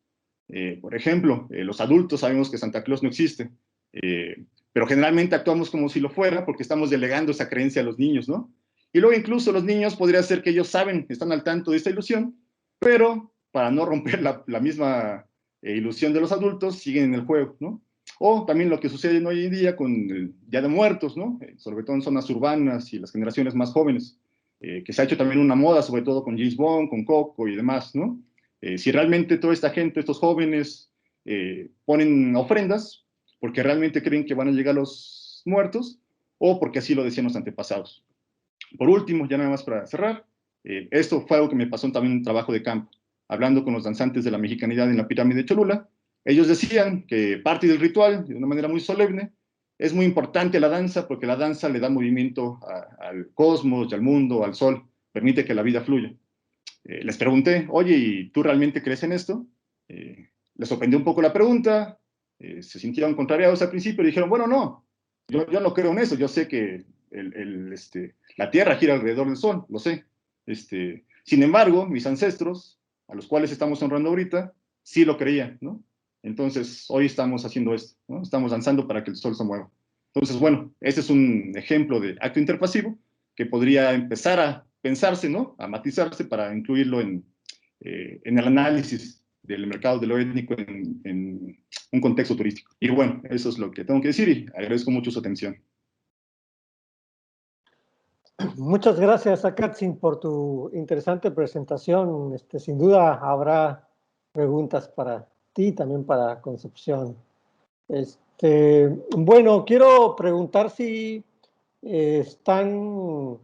Por ejemplo, los adultos sabemos que Santa Claus no existe, pero generalmente actuamos como si lo fuera porque estamos delegando esa creencia a los niños, ¿no? Y luego incluso los niños podría ser que ellos saben, están al tanto de esta ilusión, pero para no romper la misma ilusión de los adultos, siguen en el juego, ¿no? O también lo que sucede hoy en día con el Día de Muertos, ¿no? Sobre todo en zonas urbanas y las generaciones más jóvenes, que se ha hecho también una moda, sobre todo con James Bond, con Coco y demás, ¿no? Si realmente toda esta gente, estos jóvenes, ponen ofrendas porque realmente creen que van a llegar los muertos o porque así lo decían los antepasados. Por último, ya nada más para cerrar, esto fue algo que me pasó también en un trabajo de campo, hablando con los danzantes de la mexicanidad en la pirámide de Cholula. Ellos decían que parte del ritual, de una manera muy solemne, es muy importante la danza porque la danza le da movimiento al cosmos y al mundo, al sol, permite que la vida fluya. Les pregunté, oye, ¿y tú realmente crees en esto? Les sorprendió un poco la pregunta, se sintieron contrariados al principio y dijeron, bueno, no, yo no creo en eso, yo sé que la Tierra gira alrededor del Sol, lo sé. Sin embargo, mis ancestros, a los cuales estamos honrando ahorita, sí lo creían, ¿no? Entonces, hoy estamos haciendo esto, ¿no? Estamos danzando para que el Sol se mueva. Entonces, bueno, este es un ejemplo de acto interpasivo que podría empezar a pensarse, ¿no? A matizarse para incluirlo en el análisis del mercado de lo étnico en un contexto turístico. Y bueno, eso es lo que tengo que decir y agradezco mucho su atención. Muchas gracias, Akatzin, por tu interesante presentación. Sin duda habrá preguntas para ti, también para Concepción. Bueno, quiero preguntar si están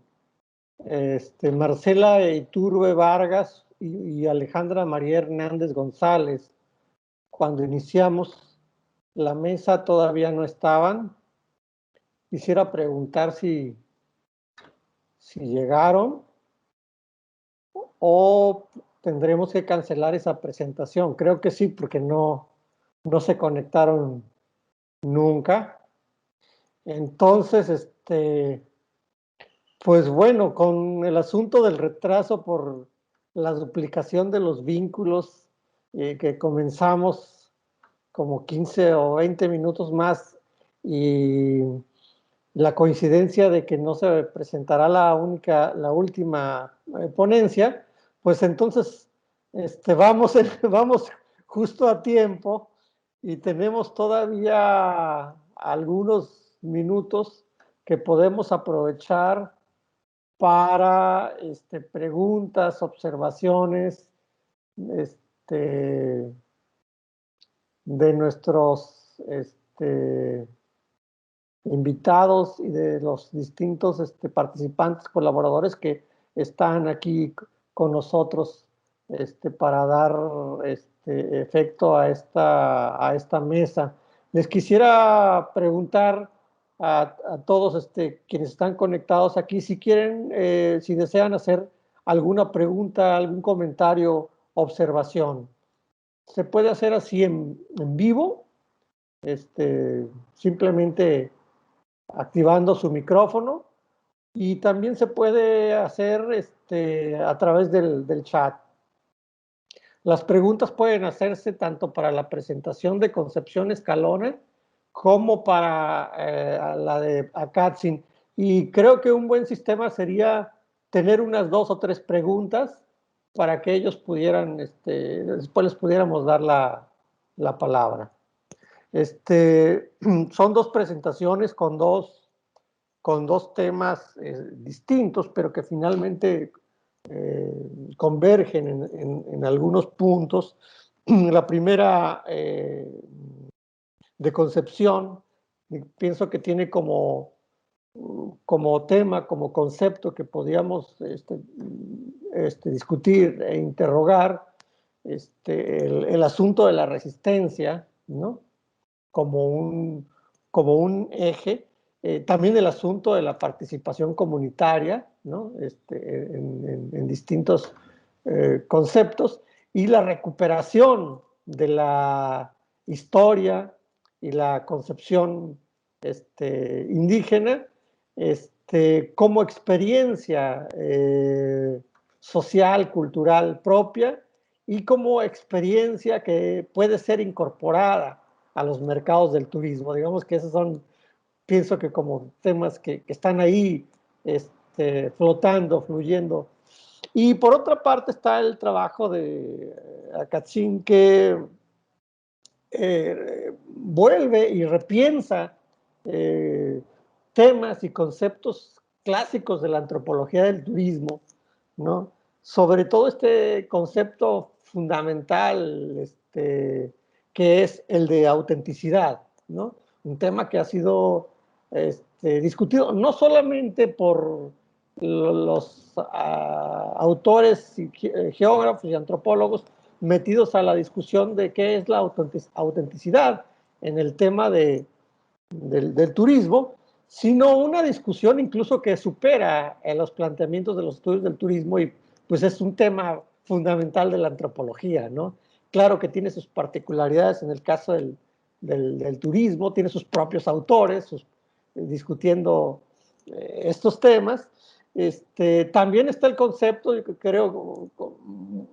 Marcela Iturbe Vargas y Alejandra María Hernández González. Cuando iniciamos la mesa todavía no estaban. Quisiera preguntar si llegaron o tendremos que cancelar esa presentación. Creo que sí, porque no se conectaron nunca. Entonces, pues bueno, con el asunto del retraso por la duplicación de los vínculos, que comenzamos como 15 o 20 minutos más, y la coincidencia de que no se presentará la última ponencia, pues entonces vamos justo a tiempo y tenemos todavía algunos minutos que podemos aprovechar para preguntas, observaciones de nuestros invitados y de los distintos participantes, colaboradores que están aquí con nosotros para dar efecto a esta mesa. Les quisiera preguntar a todos quienes están conectados aquí, si quieren, si desean hacer alguna pregunta, algún comentario, observación. Se puede hacer así en vivo, simplemente activando su micrófono, y también se puede hacer a través del chat. Las preguntas pueden hacerse tanto para la presentación de Concepción Escalona como para la de Akatzin. Y creo que un buen sistema sería tener unas 2 o 3 preguntas para que ellos pudieran, después les pudiéramos dar la palabra. Son 2 presentaciones con dos temas distintos, pero que finalmente convergen en algunos puntos. La primera, de Concepción, pienso que tiene como tema, como concepto que podíamos discutir e interrogar, el asunto de la resistencia, ¿no? Como un eje. También el asunto de la participación comunitaria, ¿no? En distintos conceptos, y la recuperación de la historia y la concepción indígena como experiencia social, cultural propia, y como experiencia que puede ser incorporada a los mercados del turismo. Digamos que esos son, pienso que como temas que están ahí flotando, fluyendo. Y por otra parte está el trabajo de Akatzin, que vuelve y repiensa temas y conceptos clásicos de la antropología del turismo, ¿no? Sobre todo este concepto fundamental que es el de autenticidad, ¿no? Un tema que ha sido discutido no solamente por los autores, geógrafos y antropólogos metidos a la discusión de qué es la autenticidad en el tema del turismo, sino una discusión incluso que supera los planteamientos de los estudios del turismo, y pues es un tema fundamental de la antropología, ¿no? Claro que tiene sus particularidades en el caso del turismo, tiene sus propios autores discutiendo estos temas. También está el concepto, yo creo,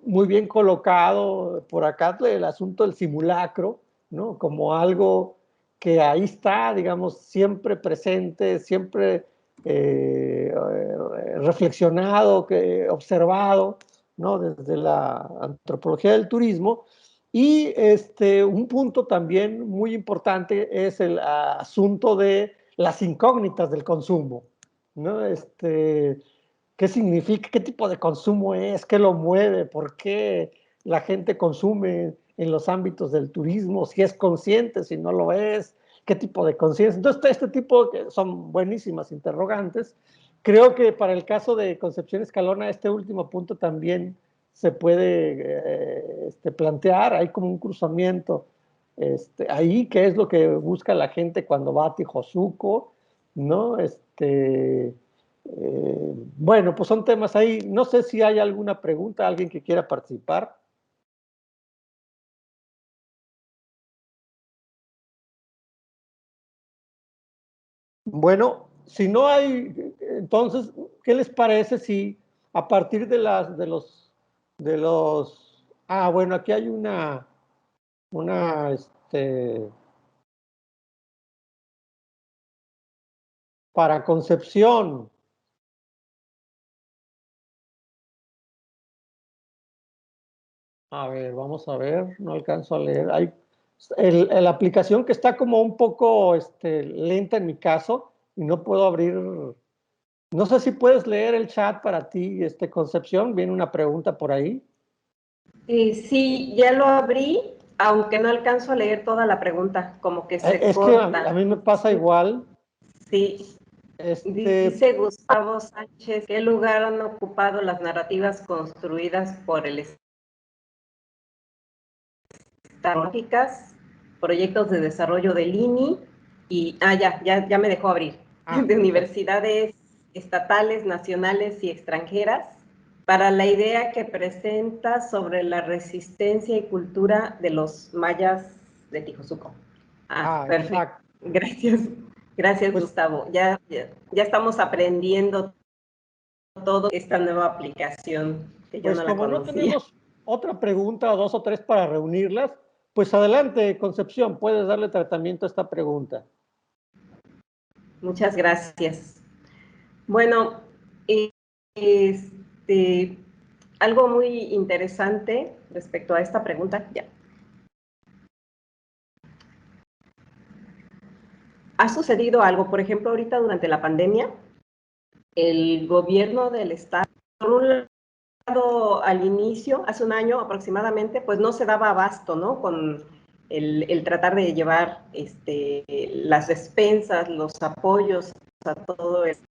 muy bien colocado por acá, el asunto del simulacro, ¿no? Como algo que ahí está, digamos, siempre presente, siempre reflexionado, observado, ¿no? Desde la antropología del turismo. Y un punto también muy importante es el asunto de las incógnitas del consumo, ¿no? ¿Qué significa? ¿Qué tipo de consumo es? ¿Qué lo mueve? ¿Por qué la gente consume en los ámbitos del turismo? Si es consciente, si no lo es, ¿qué tipo de conciencia? Entonces, este tipo que son buenísimas interrogantes. Creo que para el caso de Concepción Escalona, este último punto también se puede plantear. Hay como un cruzamiento ahí, que es lo que busca la gente cuando va a Tijosuco, ¿no? Bueno, pues son temas ahí. No sé si hay alguna pregunta, alguien que quiera participar. Bueno, si no hay, entonces, ¿qué les parece si a partir bueno, aquí hay una, para Concepción. A ver, vamos a ver, no alcanzo a leer. Hay la aplicación que está como un poco lenta en mi caso y no puedo abrir. No sé si puedes leer el chat para ti, Concepción. Viene una pregunta por ahí. Sí, ya lo abrí, aunque no alcanzo a leer toda la pregunta, como que se Es que a corta. mí me pasa igual. Sí, Este, dice Gustavo Sánchez, ¿qué lugar han ocupado las narrativas construidas por el tecnológicas, proyectos de desarrollo del INI y, ya me dejó abrir, de perfecto. universidades estatales, nacionales y extranjeras, para la idea que presenta sobre la resistencia y cultura de los mayas de Tijosuco. Perfecto. Exacto. Gracias Pues, Gustavo. Ya estamos aprendiendo todo esta nueva aplicación que yo pues no la como no conocía. tenemos otra pregunta o dos o tres para reunirlas, pues adelante, Concepción, puedes darle tratamiento a esta pregunta. Muchas gracias. Bueno, este, algo muy interesante respecto a esta pregunta, ya. Ha sucedido algo, por ejemplo, ahorita durante la pandemia, el gobierno del estado, por un lado, al inicio, hace un año aproximadamente, pues no se daba abasto, ¿no? Con el tratar de llevar las despensas, los apoyos a todo esto.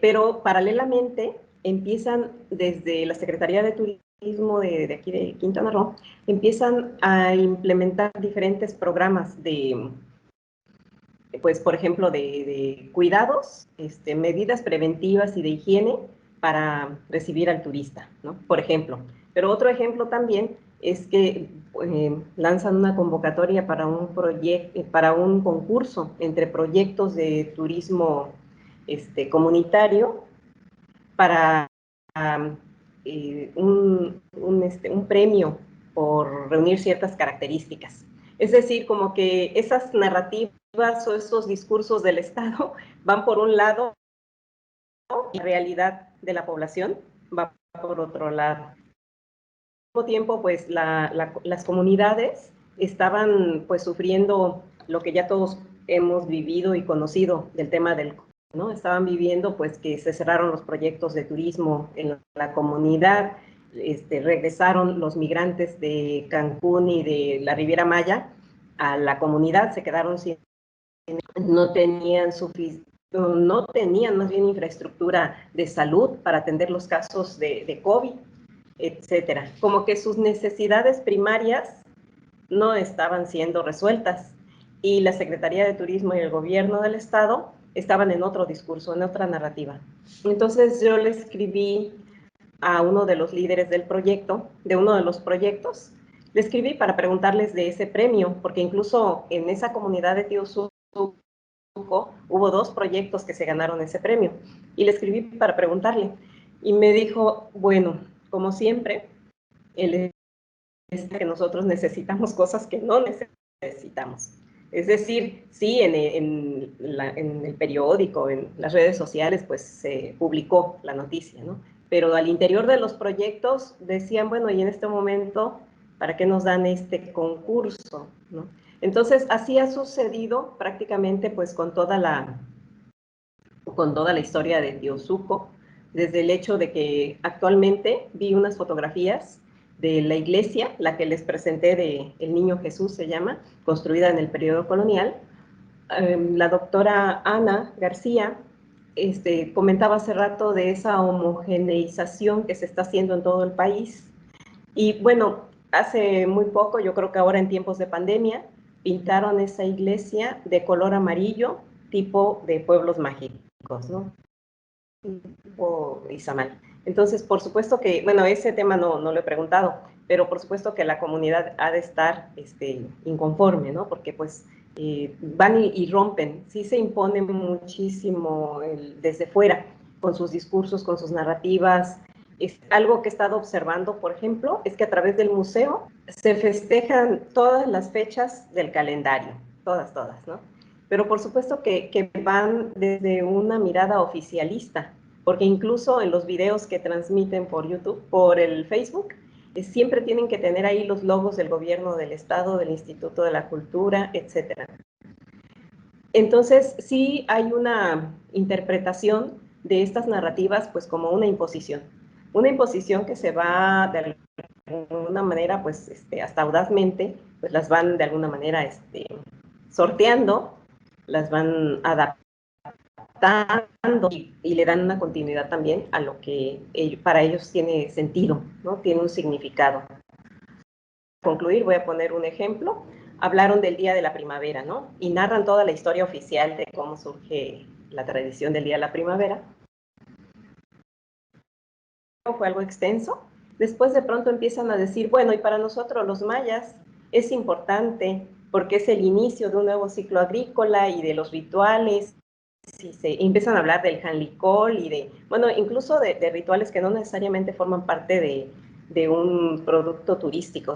Pero paralelamente empiezan desde la Secretaría de Turismo de aquí de Quintana Roo, empiezan a implementar diferentes programas pues por ejemplo, de cuidados, medidas preventivas y de higiene para recibir al turista, ¿no? Por ejemplo. Pero otro ejemplo también es que lanzan una convocatoria para para un concurso entre proyectos de turismo comunitario para un premio por reunir ciertas características. Es decir, como que esas narrativas o esos discursos del Estado van por un lado, la realidad de la población va por otro lado. Al mismo tiempo, pues las comunidades estaban pues sufriendo lo que ya todos hemos vivido y conocido del tema del COVID, ¿no? Estaban viviendo pues que se cerraron los proyectos de turismo en la comunidad, regresaron los migrantes de Cancún y de la Riviera Maya a la comunidad, se quedaron sin, no tenían más bien infraestructura de salud para atender los casos de COVID, etcétera. Como que sus necesidades primarias no estaban siendo resueltas y la Secretaría de Turismo y el gobierno del estado estaban en otro discurso, en otra narrativa. Entonces yo le escribí a uno de los líderes del proyecto, de uno de los proyectos, le escribí para preguntarles de ese premio, porque incluso en esa comunidad de Tijosuco hubo 2 proyectos que se ganaron ese premio, y le escribí para preguntarle, y me dijo, bueno, como siempre, él es que nosotros necesitamos cosas que no necesitamos. Es decir, sí, en el periódico, en las redes sociales, pues se publicó la noticia, ¿no? Pero al interior de los proyectos decían, bueno, y en este momento, ¿para qué nos dan este concurso, ¿no? Entonces, así ha sucedido prácticamente pues con toda con toda la historia de Teosuco, desde el hecho de que actualmente vi unas fotografías de la iglesia, la que les presenté de El Niño Jesús se llama, construida en el periodo colonial. La doctora Ana García comentaba hace rato de esa homogeneización que se está haciendo en todo el país. Y bueno, hace muy poco, yo creo que ahora en tiempos de pandemia, pintaron esa iglesia de color amarillo, tipo de pueblos mágicos, ¿no? Tipo Izamal. Entonces, por supuesto que, bueno, ese tema no lo he preguntado, pero por supuesto que la comunidad ha de estar inconforme, ¿no? Porque pues van y rompen, sí se impone muchísimo desde fuera, con sus discursos, con sus narrativas. Es algo que he estado observando, por ejemplo, es que a través del museo se festejan todas las fechas del calendario, todas, ¿no? Pero por supuesto que van desde una mirada oficialista, porque incluso en los videos que transmiten por YouTube, por el Facebook, siempre tienen que tener ahí los logos del gobierno del estado, del Instituto de la Cultura, etcétera. Entonces, sí hay una interpretación de estas narrativas pues como una imposición que se va de alguna manera, pues hasta audazmente, pues las van de alguna manera sorteando, las van adaptando y le dan una continuidad también a lo que para ellos tiene sentido, ¿no? Tiene un significado. Para concluir, voy a poner un ejemplo. Hablaron del Día de la Primavera, ¿no? Y narran toda la historia oficial de cómo surge la tradición del Día de la Primavera. Fue algo extenso. Después de pronto empiezan a decir, bueno, y para nosotros los mayas es importante porque es el inicio de un nuevo ciclo agrícola y de los rituales. Sí, se empiezan a hablar del janlicol y de, bueno, incluso de rituales que no necesariamente forman parte de un producto turístico,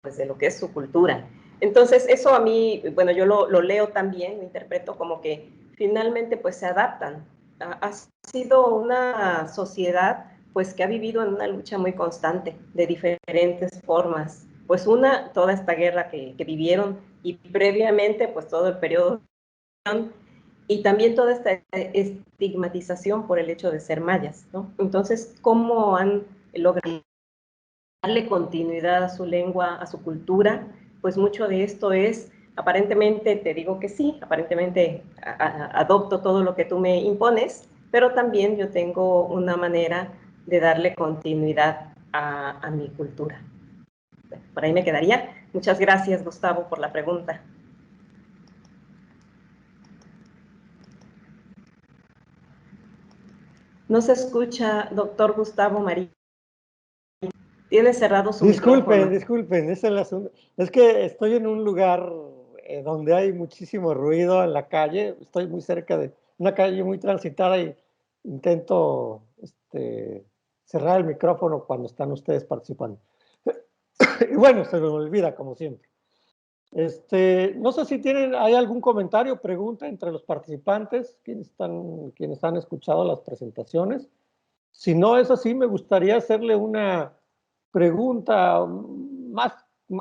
pues de lo que es su cultura. Entonces, eso a mí, bueno, yo lo leo también, lo interpreto como que finalmente pues se adaptan. Ha sido una sociedad pues que ha vivido en una lucha muy constante de diferentes formas. Pues una, toda esta guerra que vivieron y previamente pues todo el periodo y también toda esta estigmatización por el hecho de ser mayas, ¿no? Entonces, ¿cómo han logrado darle continuidad a su lengua, a su cultura? Pues mucho de esto es, aparentemente te digo que sí, aparentemente adopto todo lo que tú me impones, pero también yo tengo una manera de darle continuidad a mi cultura. Por ahí me quedaría. Muchas gracias, Gustavo, por la pregunta. No se escucha, doctor Gustavo Marín. Tiene cerrado su micrófono. Disculpen, es el asunto. Es que estoy en un lugar donde hay muchísimo ruido en la calle. Estoy muy cerca de una calle muy transitada y intento cerrar el micrófono cuando están ustedes participando. Y bueno, se me olvida como siempre. No sé si hay algún comentario, pregunta entre los participantes, quienes han escuchado las presentaciones. Si no es así, me gustaría hacerle una pregunta,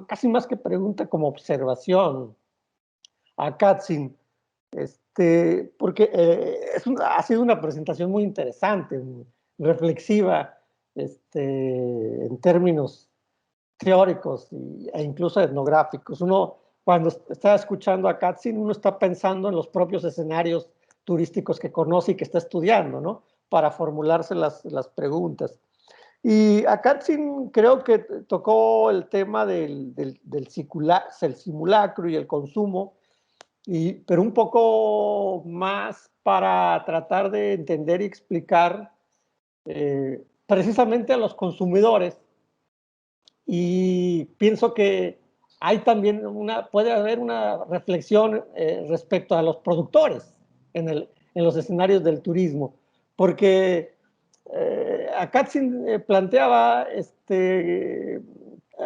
casi más que pregunta, como observación a Katzin, porque ha sido una presentación muy interesante, reflexiva, en términos teóricos e incluso etnográficos. Uno, cuando está escuchando a Katzin, uno está pensando en los propios escenarios turísticos que conoce y que está estudiando, ¿no? Para formularse las preguntas. Y a Katzin creo que tocó el tema del simulacro y el consumo, pero un poco más para tratar de entender y explicar precisamente a los consumidores. Y pienso que hay también puede haber una reflexión respecto a los productores en los escenarios del turismo, porque Katzin planteaba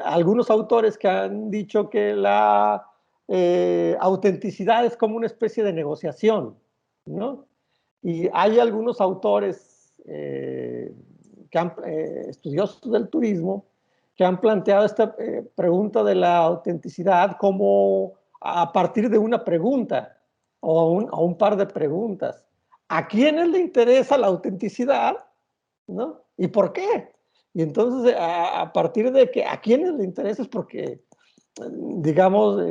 algunos autores que han dicho que la autenticidad es como una especie de negociación, ¿no? Y hay algunos autores estudiosos del turismo que han planteado esta pregunta de la autenticidad como a partir de una pregunta o un par de preguntas. ¿a quiénes le interesa la autenticidad? ¿No? ¿Y por qué? Y entonces, a partir de que a quiénes le interesa es porque, digamos,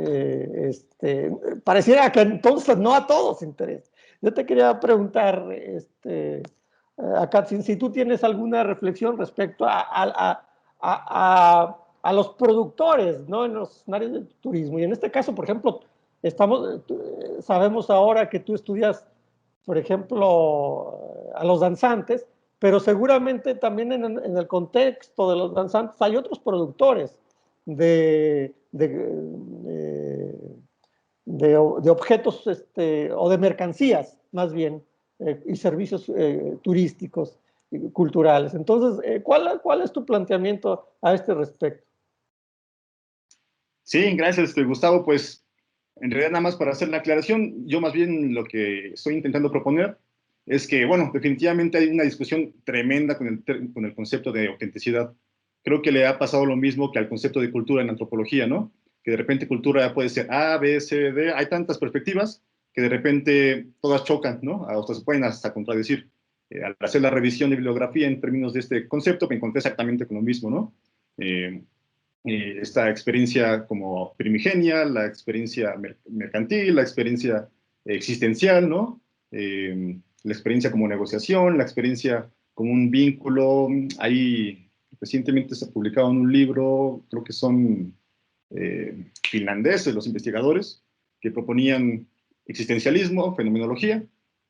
pareciera que entonces no a todos interesa. Yo te quería preguntar, acá, si tú tienes alguna reflexión respecto a los productores, ¿no? En los escenarios del turismo. Y en este caso, por ejemplo, sabemos ahora que tú estudias, por ejemplo, a los danzantes, pero seguramente también en el contexto de los danzantes hay otros productores de, de objetos o de mercancías, más bien, y servicios turísticos y culturales. Entonces, ¿cuál es tu planteamiento a este respecto? Sí, gracias, Gustavo. Pues en realidad nada más para hacer la aclaración, yo más bien lo que estoy intentando proponer es que, bueno, definitivamente hay una discusión tremenda con el concepto de autenticidad. Creo que le ha pasado lo mismo que al concepto de cultura en antropología, ¿no? Que de repente cultura puede ser A, B, C, D, hay tantas perspectivas que de repente todas chocan, ¿no? Hasta se pueden hasta contradecir. Al hacer la revisión de bibliografía en términos de este concepto, me encontré exactamente con lo mismo, ¿no? Esta experiencia como primigenia, la experiencia mercantil, la experiencia existencial, ¿no? La experiencia como negociación, la experiencia como un vínculo. Ahí recientemente se ha publicado en un libro, creo que son finlandeses los investigadores, que proponían existencialismo, fenomenología,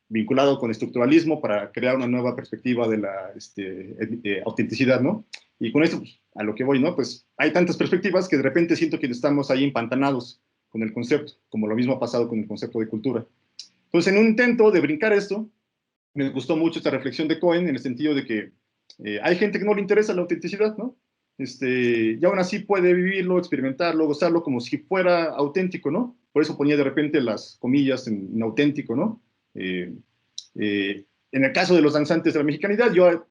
vinculado con estructuralismo para crear una nueva perspectiva de la autenticidad, ¿no? Y con esto, pues, a lo que voy, ¿no? Pues hay tantas perspectivas que de repente siento que estamos ahí empantanados con el concepto, como lo mismo ha pasado con el concepto de cultura. Entonces, en un intento de brincar esto, me gustó mucho esta reflexión de Cohen en el sentido de que hay gente que no le interesa la autenticidad, ¿no? Y aún así puede vivirlo, experimentarlo, gozarlo como si fuera auténtico, ¿no? Por eso ponía de repente las comillas en auténtico, ¿no? Eh, en el caso de los danzantes de la mexicanidad, yo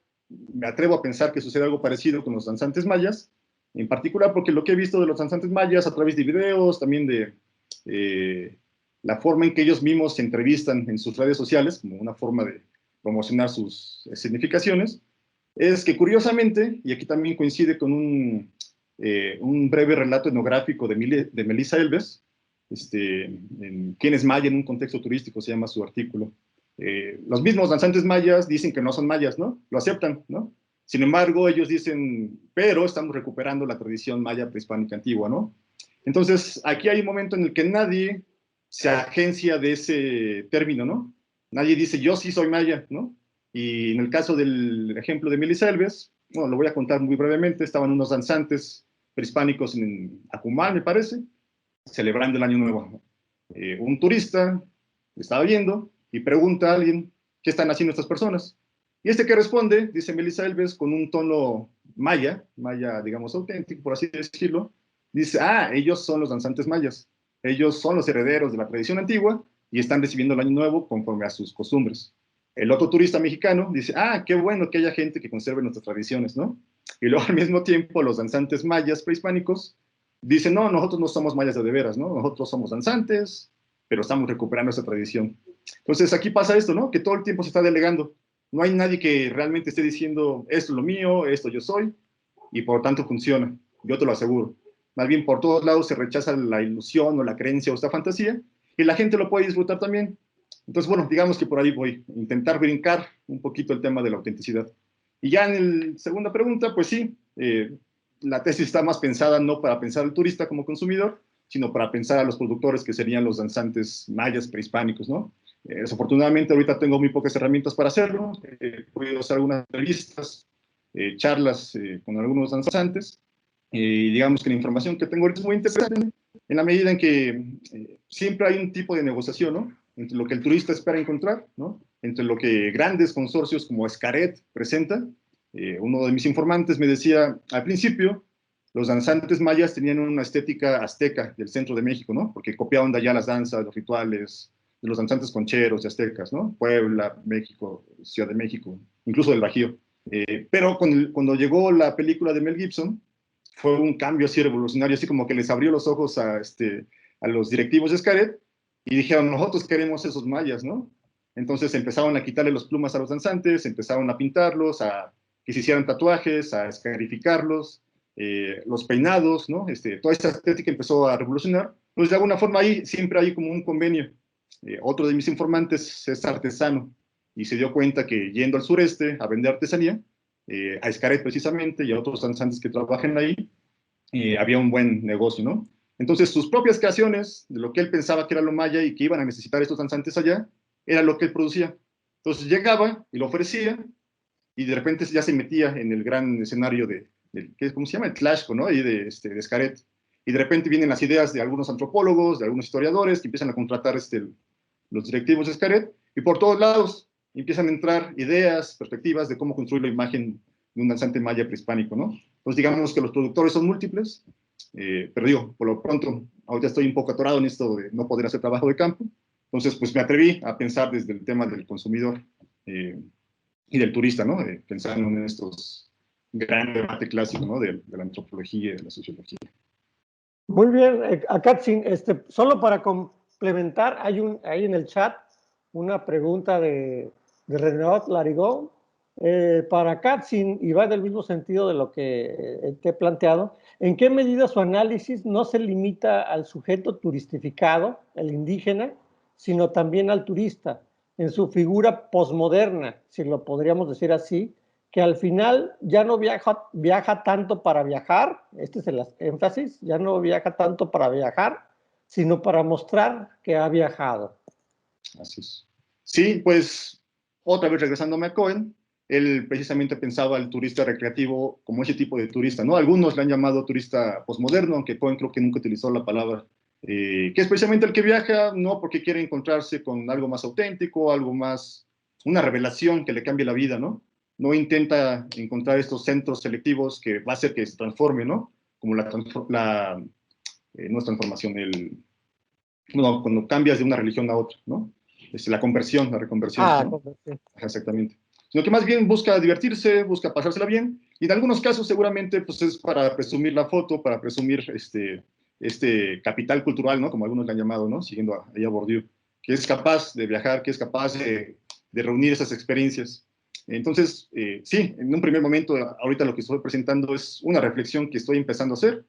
me atrevo a pensar que sucede algo parecido con los danzantes mayas, en particular porque lo que he visto de los danzantes mayas a través de videos, también de la forma en que ellos mismos se entrevistan en sus redes sociales, como una forma de promocionar sus significaciones, es que curiosamente, y aquí también coincide con un breve relato etnográfico de Melissa Elves, en ¿Quién es Maya en un contexto turístico? Se llama su artículo. Los mismos danzantes mayas dicen que no son mayas, ¿no? Lo aceptan, ¿no? Sin embargo, ellos dicen, pero estamos recuperando la tradición maya prehispánica antigua, ¿no? Entonces, aquí hay un momento en el que nadie se agencia de ese término, ¿no? Nadie dice, yo sí soy maya, ¿no? Y en el caso del ejemplo de Melissa Elves, bueno, lo voy a contar muy brevemente, estaban unos danzantes prehispánicos en Acumal, me parece, celebrando el Año Nuevo. Un turista estaba viendo y pregunta a alguien, ¿qué están haciendo estas personas? Y que responde, dice Melissa Elves, con un tono maya, digamos auténtico, por así decirlo, dice, ellos son los danzantes mayas, ellos son los herederos de la tradición antigua y están recibiendo el Año Nuevo conforme a sus costumbres. El otro turista mexicano dice, qué bueno que haya gente que conserve nuestras tradiciones, ¿no? Y luego al mismo tiempo los danzantes mayas prehispánicos dicen, no, nosotros no somos mayas de veras, ¿no? Nosotros somos danzantes, pero estamos recuperando esa tradición. Entonces aquí pasa esto, ¿no? Que todo el tiempo se está delegando. No hay nadie que realmente esté diciendo, esto es lo mío, esto yo soy, y por tanto funciona. Yo te lo aseguro. Más bien por todos lados se rechaza la ilusión o la creencia o esta fantasía, y la gente lo puede disfrutar también. Entonces, bueno, digamos que por ahí voy a intentar brincar un poquito el tema de la autenticidad. Y ya en la segunda pregunta, pues sí, la tesis está más pensada no para pensar al turista como consumidor, sino para pensar a los productores que serían los danzantes mayas prehispánicos, ¿no? Desafortunadamente ahorita tengo muy pocas herramientas para hacerlo, he podido hacer algunas entrevistas, charlas con algunos danzantes, y digamos que la información que tengo ahorita es muy interesante en la medida en que siempre hay un tipo de negociación, ¿no? Entre lo que el turista espera encontrar, ¿no? Entre lo que grandes consorcios como Xcaret presentan. Uno de mis informantes me decía, al principio, los danzantes mayas tenían una estética azteca del centro de México, ¿no? Porque copiaban de allá las danzas, los rituales de los danzantes concheros y aztecas, ¿no? Puebla, México, Ciudad de México, incluso del Bajío. Pero cuando llegó la película de Mel Gibson, fue un cambio así revolucionario, así como que les abrió los ojos a los directivos de Xcaret y dijeron, nosotros queremos esos mayas, ¿no? Entonces empezaron a quitarle los plumas a los danzantes, empezaron a pintarlos, a que se hicieran tatuajes, a escarificarlos, los peinados, ¿no? Toda esta estética empezó a revolucionar. Pues de alguna forma ahí siempre hay como un convenio. Otro de mis informantes es artesano y se dio cuenta que yendo al sureste a vender artesanía, a Xcaret precisamente y a otros danzantes que trabajan ahí, había un buen negocio, ¿no? Entonces sus propias creaciones, de lo que él pensaba que era lo maya y que iban a necesitar estos danzantes allá, era lo que él producía. Entonces llegaba y lo ofrecía y de repente ya se metía en el gran escenario ¿cómo se llama? El Tlashco, ¿no? Ahí de Xcaret. Y de repente vienen las ideas de algunos antropólogos, de algunos historiadores que empiezan a contratar los directivos de Xcaret y por todos lados empiezan a entrar ideas, perspectivas de cómo construir la imagen de un danzante maya prehispánico, ¿no? Entonces digamos que los productores son múltiples, pero digo, por lo pronto, ahorita estoy un poco atorado en esto de no poder hacer trabajo de campo, entonces pues me atreví a pensar desde el tema del consumidor y del turista, ¿no? Pensando en estos gran debate clásico, ¿no? De la antropología y de la sociología. Muy bien, Akatsin, solo para complementar, hay en el chat una pregunta de Renaud Larigón para Akatsin, y va del mismo sentido de lo que te he planteado. ¿En qué medida su análisis no se limita al sujeto turistificado, el indígena, sino también al turista, en su figura posmoderna, si lo podríamos decir así, que al final ya no viaja tanto para viajar, este es el énfasis, ya no viaja tanto para viajar, sino para mostrar que ha viajado? Así es. Sí, pues otra vez regresándome a Cohen, él precisamente pensaba al turista recreativo como ese tipo de turista, ¿no? Algunos le han llamado turista posmoderno, aunque Cohen creo que nunca utilizó la palabra, que es precisamente el que viaja, no porque quiere encontrarse con algo más auténtico, algo más, una revelación que le cambie la vida, ¿no? No intenta encontrar estos centros selectivos que va a hacer que se transforme, ¿no? Como no es transformación, no, cuando cambias de una religión a otra, ¿no? La conversión, la reconversión, ¿no? Conversión. Exactamente. Sino que más bien busca divertirse, busca pasársela bien, y en algunos casos seguramente pues es para presumir la foto, para presumir este capital cultural, ¿no? Como algunos le han llamado, ¿no? Siguiendo a Bourdieu, que es capaz de viajar, que es capaz de reunir esas experiencias. Entonces, sí, en un primer momento, ahorita lo que estoy presentando es una reflexión que estoy empezando a hacer.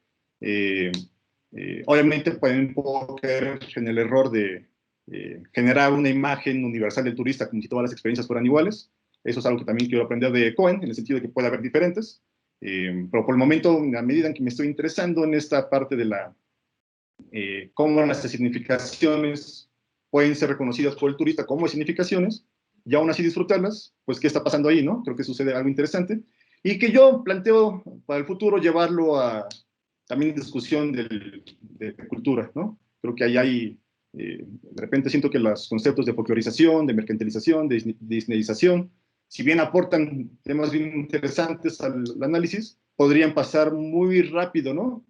Obviamente puedo caer en el error de generar una imagen universal del turista como si todas las experiencias fueran iguales. Eso es algo que también quiero aprender de Cohen, en el sentido de que puede haber diferentes. Pero por el momento, a medida en que me estoy interesando en esta parte de cómo las significaciones pueden ser reconocidas por el turista como significaciones, y aún así disfrutarlas, pues qué está pasando ahí, ¿no? Creo que sucede algo interesante. Y que yo planteo para el futuro llevarlo a también discusión de cultura, ¿no? Creo que ahí hay, de repente siento que los conceptos de folclorización, de mercantilización, de disneyización, si bien aportan temas bien interesantes al análisis, podrían pasar muy rápido, ¿no?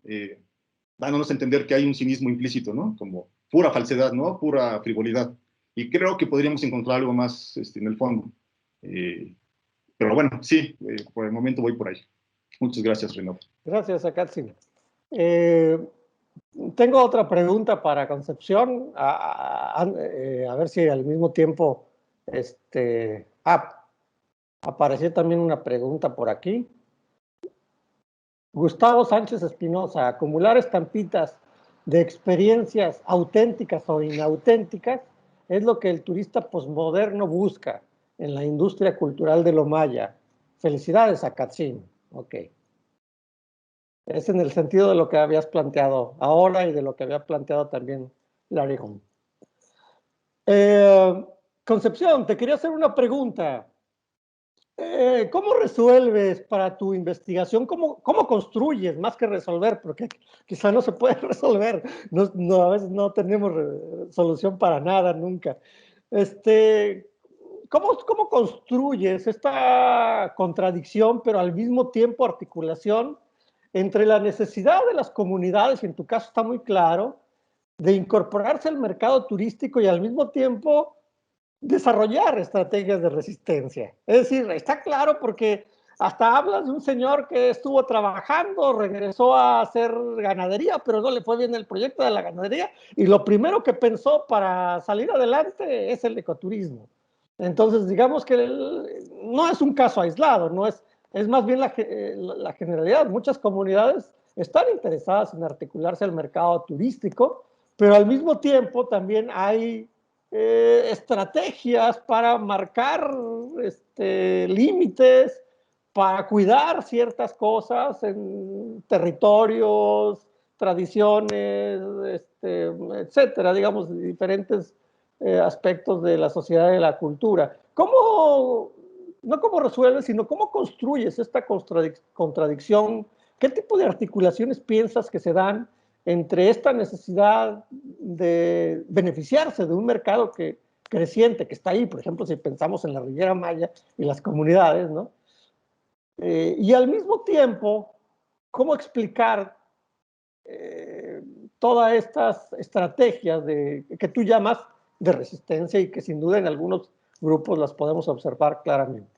Dándonos a entender que hay un cinismo implícito, ¿no? Como pura falsedad, ¿no? Pura frivolidad. Y creo que podríamos encontrar algo más en el fondo. Pero bueno, sí, por el momento voy por ahí. Muchas gracias, Renato. Gracias, Akatsin. Tengo otra pregunta para Concepción, a ver si al mismo tiempo apareció también una pregunta por aquí. Gustavo Sánchez Espinosa, acumular estampitas de experiencias auténticas o inauténticas es lo que el turista posmoderno busca en la industria cultural de lo maya. Felicidades, Akatsin. Ok. Es en el sentido de lo que habías planteado ahora y de lo que había planteado también Larigón. Concepción, te quería hacer una pregunta. ¿Cómo resuelves para tu investigación? ¿Cómo construyes más que resolver? Porque quizá no se puede resolver. A veces no tenemos solución para nada nunca. ¿Cómo construyes esta contradicción, pero al mismo tiempo articulación entre la necesidad de las comunidades, y en tu caso está muy claro, de incorporarse al mercado turístico y al mismo tiempo desarrollar estrategias de resistencia? Es decir, está claro porque hasta hablas de un señor que estuvo trabajando, regresó a hacer ganadería, pero no le fue bien el proyecto de la ganadería, y lo primero que pensó para salir adelante es el ecoturismo. Entonces, digamos que no es un caso aislado, es más bien la generalidad. Muchas comunidades están interesadas en articularse al mercado turístico, pero al mismo tiempo también hay estrategias para marcar límites, para cuidar ciertas cosas en territorios, tradiciones, etcétera, digamos, diferentes aspectos de la sociedad y de la cultura. No cómo resuelves, sino cómo construyes esta contradicción? ¿Qué tipo de articulaciones piensas que se dan entre esta necesidad de beneficiarse de un mercado creciente que está ahí, por ejemplo, si pensamos en la Riviera Maya y las comunidades, ¿no? Y al mismo tiempo, cómo explicar todas estas estrategias que tú llamas de resistencia y que sin duda en algunos grupos las podemos observar claramente?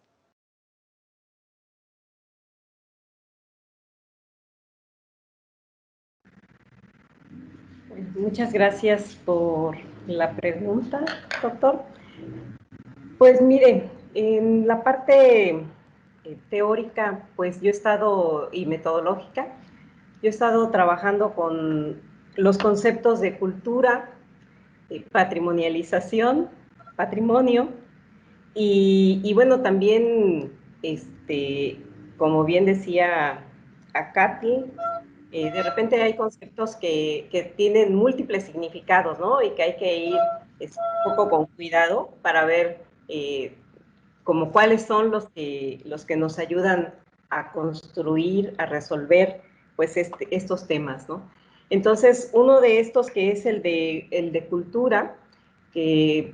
Muchas gracias por la pregunta, doctor. Pues mire, en la parte teórica, pues yo he estado, y metodológica, yo he estado trabajando con los conceptos de cultura, patrimonialización, patrimonio, y bueno, también, como bien decía Akati, de repente hay conceptos que tienen múltiples significados, ¿no? Y que hay que ir un poco con cuidado para ver como cuáles son los que nos ayudan a construir, a resolver, pues, estos temas, ¿no? Entonces, uno de estos que es el de cultura, que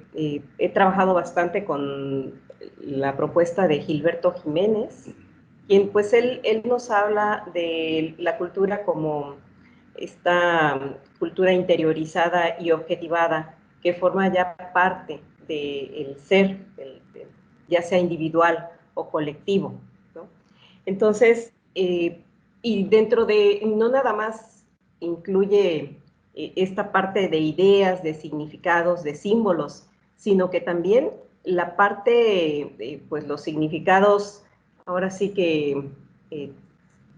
he trabajado bastante con la propuesta de Gilberto Jiménez, quien pues él nos habla de la cultura como esta cultura interiorizada y objetivada que forma ya parte del ser, ya sea individual o colectivo, ¿no? Entonces, y dentro de, no nada más incluye esta parte de ideas, de significados, de símbolos, sino que también la parte, pues los significados, ahora sí que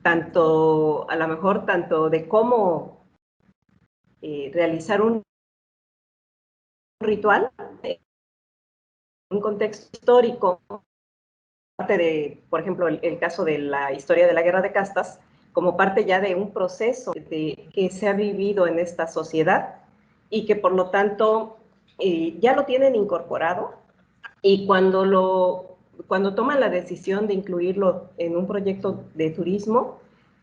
tanto, a lo mejor tanto de cómo realizar un ritual, un contexto histórico, parte de, por ejemplo, el caso de la historia de la guerra de castas, como parte ya de un proceso que se ha vivido en esta sociedad y que por lo tanto ya lo tienen incorporado, y cuando toman la decisión de incluirlo en un proyecto de turismo,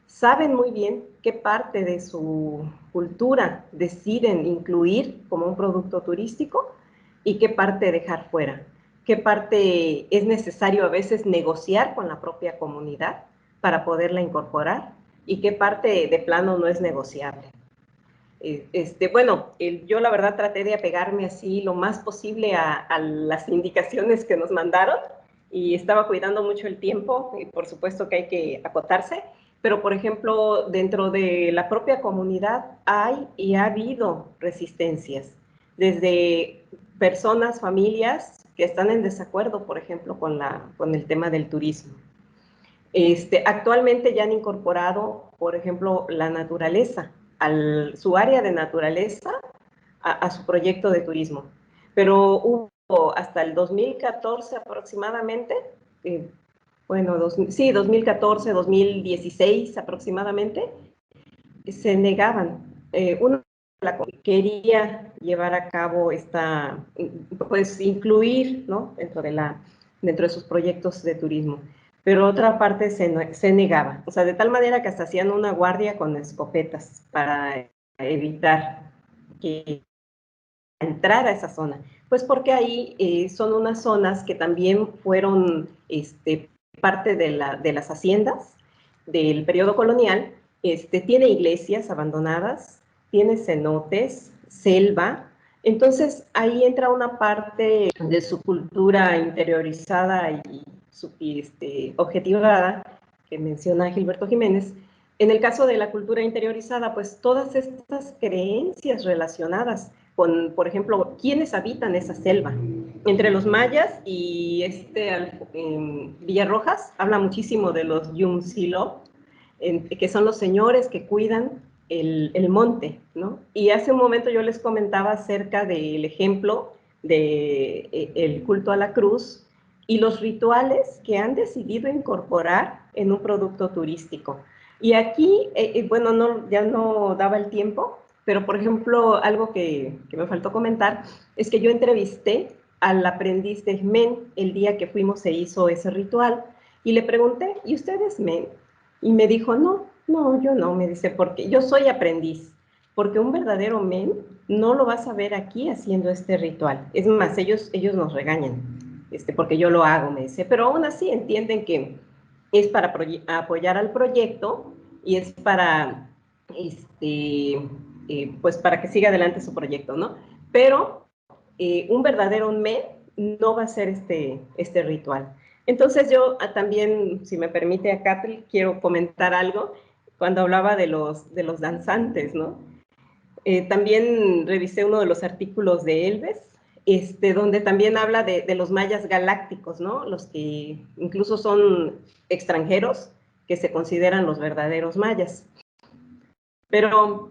saben muy bien qué parte de su cultura deciden incluir como un producto turístico y qué parte dejar fuera, qué parte es necesario a veces negociar con la propia comunidad para poderla incorporar y qué parte de plano no es negociable. Bueno, yo la verdad traté de apegarme así lo más posible a las indicaciones que nos mandaron y estaba cuidando mucho el tiempo, y por supuesto que hay que acotarse, pero por ejemplo, dentro de la propia comunidad hay y ha habido resistencias, desde personas, familias que están en desacuerdo, por ejemplo, con el tema del turismo. Actualmente ya han incorporado, por ejemplo, la naturaleza, su área de naturaleza a su proyecto de turismo. Pero hubo hasta el 2014 aproximadamente, bueno, sí, 2014, 2016 aproximadamente, se negaban. Uno quería llevar a cabo pues incluir, ¿no? dentro de sus proyectos de turismo, pero otra parte se negaba, o sea, de tal manera que hasta hacían una guardia con escopetas para evitar que entrara a esa zona, pues porque ahí son unas zonas que también fueron parte de las haciendas del periodo colonial, tiene iglesias abandonadas, tiene cenotes, selva, entonces ahí entra una parte de su cultura interiorizada y objetivada que menciona Gilberto Jiménez. En el caso de la cultura interiorizada, pues todas estas creencias relacionadas con, por ejemplo, quiénes habitan esa selva. Entre los mayas y Villarrojas habla muchísimo de los Yumsilo, que son los señores que cuidan el monte, ¿no? Y hace un momento yo les comentaba acerca del ejemplo del culto a la cruz y los rituales que han decidido incorporar en un producto turístico. Y aquí, bueno, ya no daba el tiempo, pero por ejemplo, algo que me faltó comentar es que yo entrevisté al aprendiz de Men el día que fuimos se hizo ese ritual y le pregunté, ¿y usted es Men? Y me dijo, no, yo no, me dice, porque yo soy aprendiz, porque un verdadero Men no lo vas a ver aquí haciendo este ritual. Es más, ellos nos regañan, porque yo lo hago, me dice, pero aún así entienden que es para apoyar al proyecto y es para, pues para que siga adelante su proyecto, ¿no? Pero un verdadero Men no va a ser este ritual. Entonces yo también, si me permite, acá quiero comentar algo cuando hablaba de los danzantes, ¿no? También revisé uno de los artículos de Elves, donde también habla de los mayas galácticos, ¿no? Los que incluso son extranjeros, que se consideran los verdaderos mayas. Pero,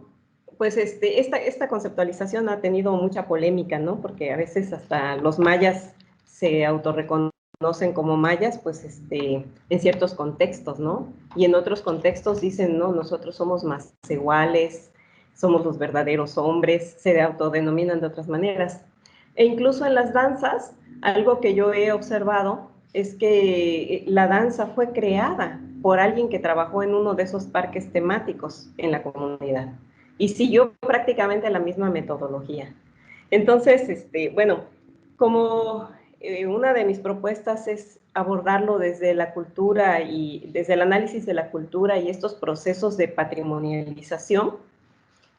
pues, esta conceptualización ha tenido mucha polémica, ¿no? Porque a veces hasta los mayas se autorreconocen como mayas, pues, en ciertos contextos, ¿no? Y en otros contextos dicen, no, nosotros somos más iguales, somos los verdaderos hombres, se autodenominan de otras maneras. E incluso en las danzas, algo que yo he observado es que la danza fue creada por alguien que trabajó en uno de esos parques temáticos en la comunidad y siguió prácticamente la misma metodología. Entonces, bueno, como una de mis propuestas es abordarlo desde la cultura y desde el análisis de la cultura y estos procesos de patrimonialización,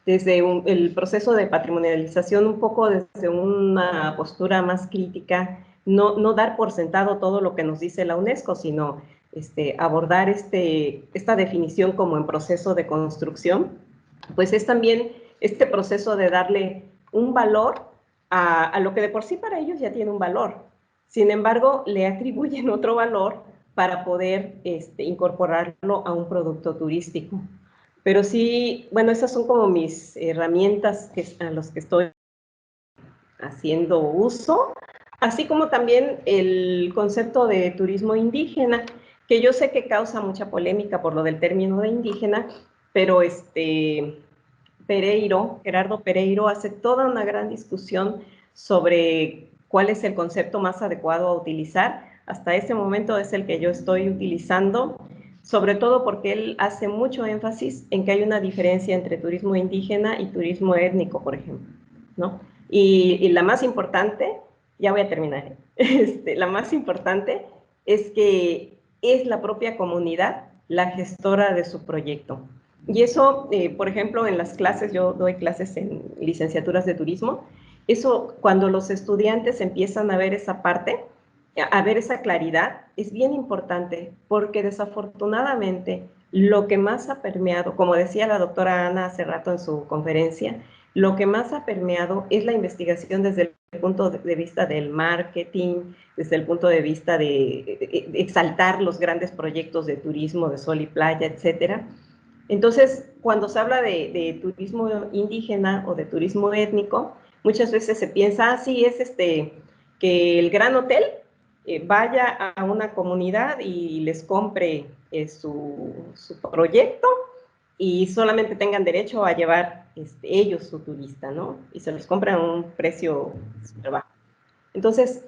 desde el proceso de patrimonialización un poco desde una postura más crítica, no dar por sentado todo lo que nos dice la UNESCO, sino abordar esta definición como en proceso de construcción, pues es también este proceso de darle un valor a lo que de por sí para ellos ya tiene un valor. Sin embargo, le atribuyen otro valor para poder incorporarlo a un producto turístico. Pero sí, bueno, esas son como mis herramientas a las que estoy haciendo uso, así como también el concepto de turismo indígena, que yo sé que causa mucha polémica por lo del término de indígena, pero Gerardo Pereiro hace toda una gran discusión sobre cuál es el concepto más adecuado a utilizar. Hasta ese momento es el que yo estoy utilizando, sobre todo porque él hace mucho énfasis en que hay una diferencia entre turismo indígena y turismo étnico, por ejemplo, ¿no? Y la más importante, ya voy a terminar, la más importante es que es la propia comunidad la gestora de su proyecto. Y eso, por ejemplo, en las clases, yo doy clases en licenciaturas de turismo, eso cuando los estudiantes empiezan a ver esa parte, a ver esa claridad, es bien importante, porque desafortunadamente lo que más ha permeado, como decía la doctora Ana hace rato en su conferencia, lo que más ha permeado es la investigación desde el punto de vista del marketing, desde el punto de vista de exaltar los grandes proyectos de turismo, de sol y playa, etcétera. Entonces, cuando se habla de turismo indígena o de turismo étnico, muchas veces se piensa, sí, es que el gran hotel vaya a una comunidad y les compre su proyecto y solamente tengan derecho a llevar ellos su turista, ¿no? Y se los compran a un precio súper bajo. Entonces,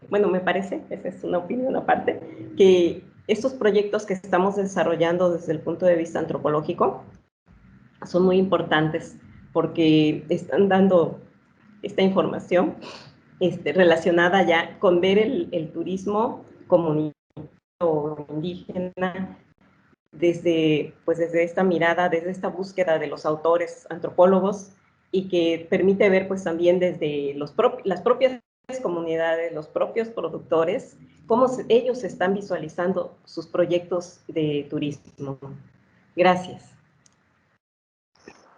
bueno, me parece, esa es una opinión aparte, que estos proyectos que estamos desarrollando desde el punto de vista antropológico son muy importantes porque están dando esta información relacionada ya con ver el turismo comunitario o indígena desde esta mirada, desde esta búsqueda de los autores antropólogos y que permite ver pues también desde las propias comunidades, los propios productores, cómo ellos están visualizando sus proyectos de turismo. Gracias.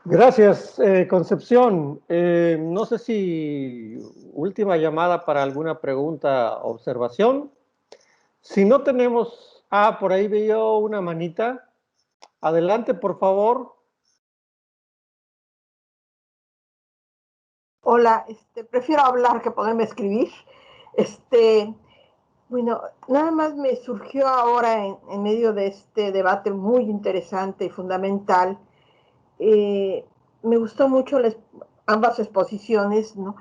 Gracias, Concepción. No sé si última llamada para alguna pregunta, observación. Si no tenemos, por ahí veo una manita. Adelante, por favor. Hola, prefiero hablar que poderme escribir. Este, bueno, nada más me surgió ahora en medio de este debate muy interesante y fundamental. Me gustó mucho ambas exposiciones, ¿no?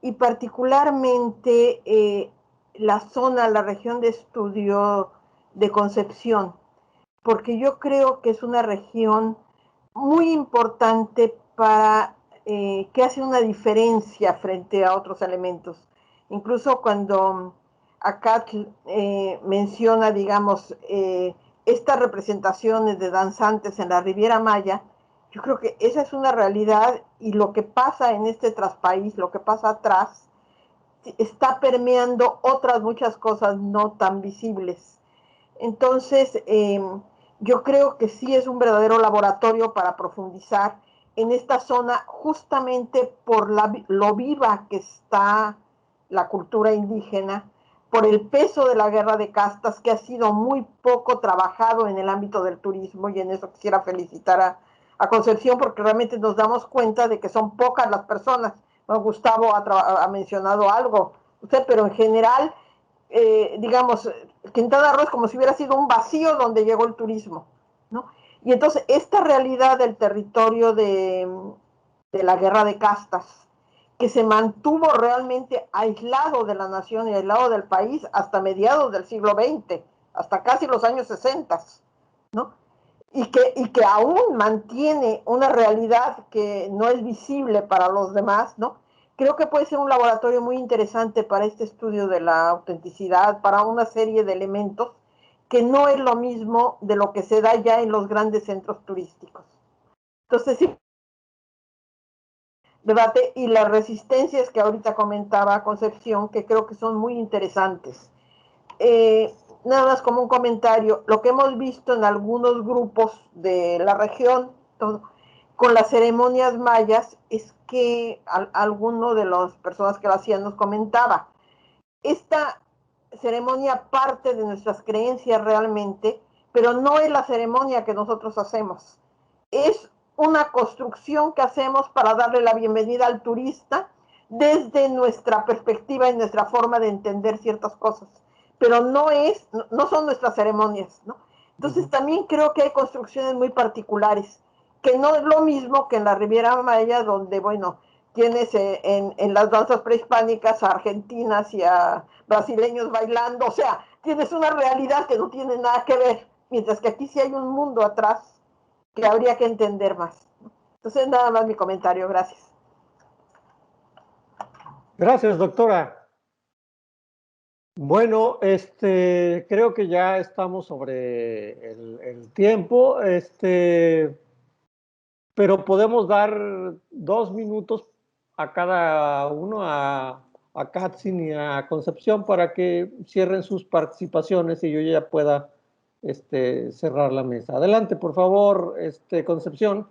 Y particularmente la zona, la región de estudio de Concepción, porque yo creo que es una región muy importante para que hace una diferencia frente a otros elementos. Incluso cuando acá menciona, digamos, estas representaciones de danzantes en la Riviera Maya, yo creo que esa es una realidad y lo que pasa en este traspaís, lo que pasa atrás, está permeando otras muchas cosas no tan visibles. Entonces, yo creo que sí es un verdadero laboratorio para profundizar en esta zona justamente por lo viva que está la cultura indígena, por el peso de la guerra de castas que ha sido muy poco trabajado en el ámbito del turismo, y en eso quisiera felicitar a Concepción porque realmente nos damos cuenta de que son pocas las personas. Bueno, Gustavo ha mencionado algo, usted, pero en general, digamos, Quintana Roo es como si hubiera sido un vacío donde llegó el turismo, ¿no? Y entonces esta realidad del territorio de la guerra de castas, que se mantuvo realmente aislado de la nación y aislado del país hasta mediados del siglo XX, hasta casi los años 60, ¿no? Y que aún mantiene una realidad que no es visible para los demás, ¿no? Creo que puede ser un laboratorio muy interesante para este estudio de la autenticidad, para una serie de elementos que no es lo mismo de lo que se da ya en los grandes centros turísticos. Entonces, sí, debate y las resistencias que ahorita comentaba Concepción, que creo que son muy interesantes. Nada más como un comentario, lo que hemos visto en algunos grupos de la región con las ceremonias mayas es que alguno de las personas que lo hacían nos comentaba, esta ceremonia parte de nuestras creencias realmente, pero no es la ceremonia que nosotros hacemos, es una construcción que hacemos para darle la bienvenida al turista desde nuestra perspectiva y nuestra forma de entender ciertas cosas, pero no son nuestras ceremonias, ¿no? Entonces también creo que hay construcciones muy particulares, que no es lo mismo que en la Riviera Maya, donde, bueno, tienes en las danzas prehispánicas a argentinas y a brasileños bailando, o sea, tienes una realidad que no tiene nada que ver, mientras que aquí sí hay un mundo atrás que habría que entender más. Entonces, nada más mi comentario, gracias. Gracias, doctora. Bueno, creo que ya estamos sobre el tiempo, pero podemos dar 2 minutos a cada uno, a Katzin y a Concepción, para que cierren sus participaciones y yo ya pueda cerrar la mesa. Adelante, por favor, Concepción.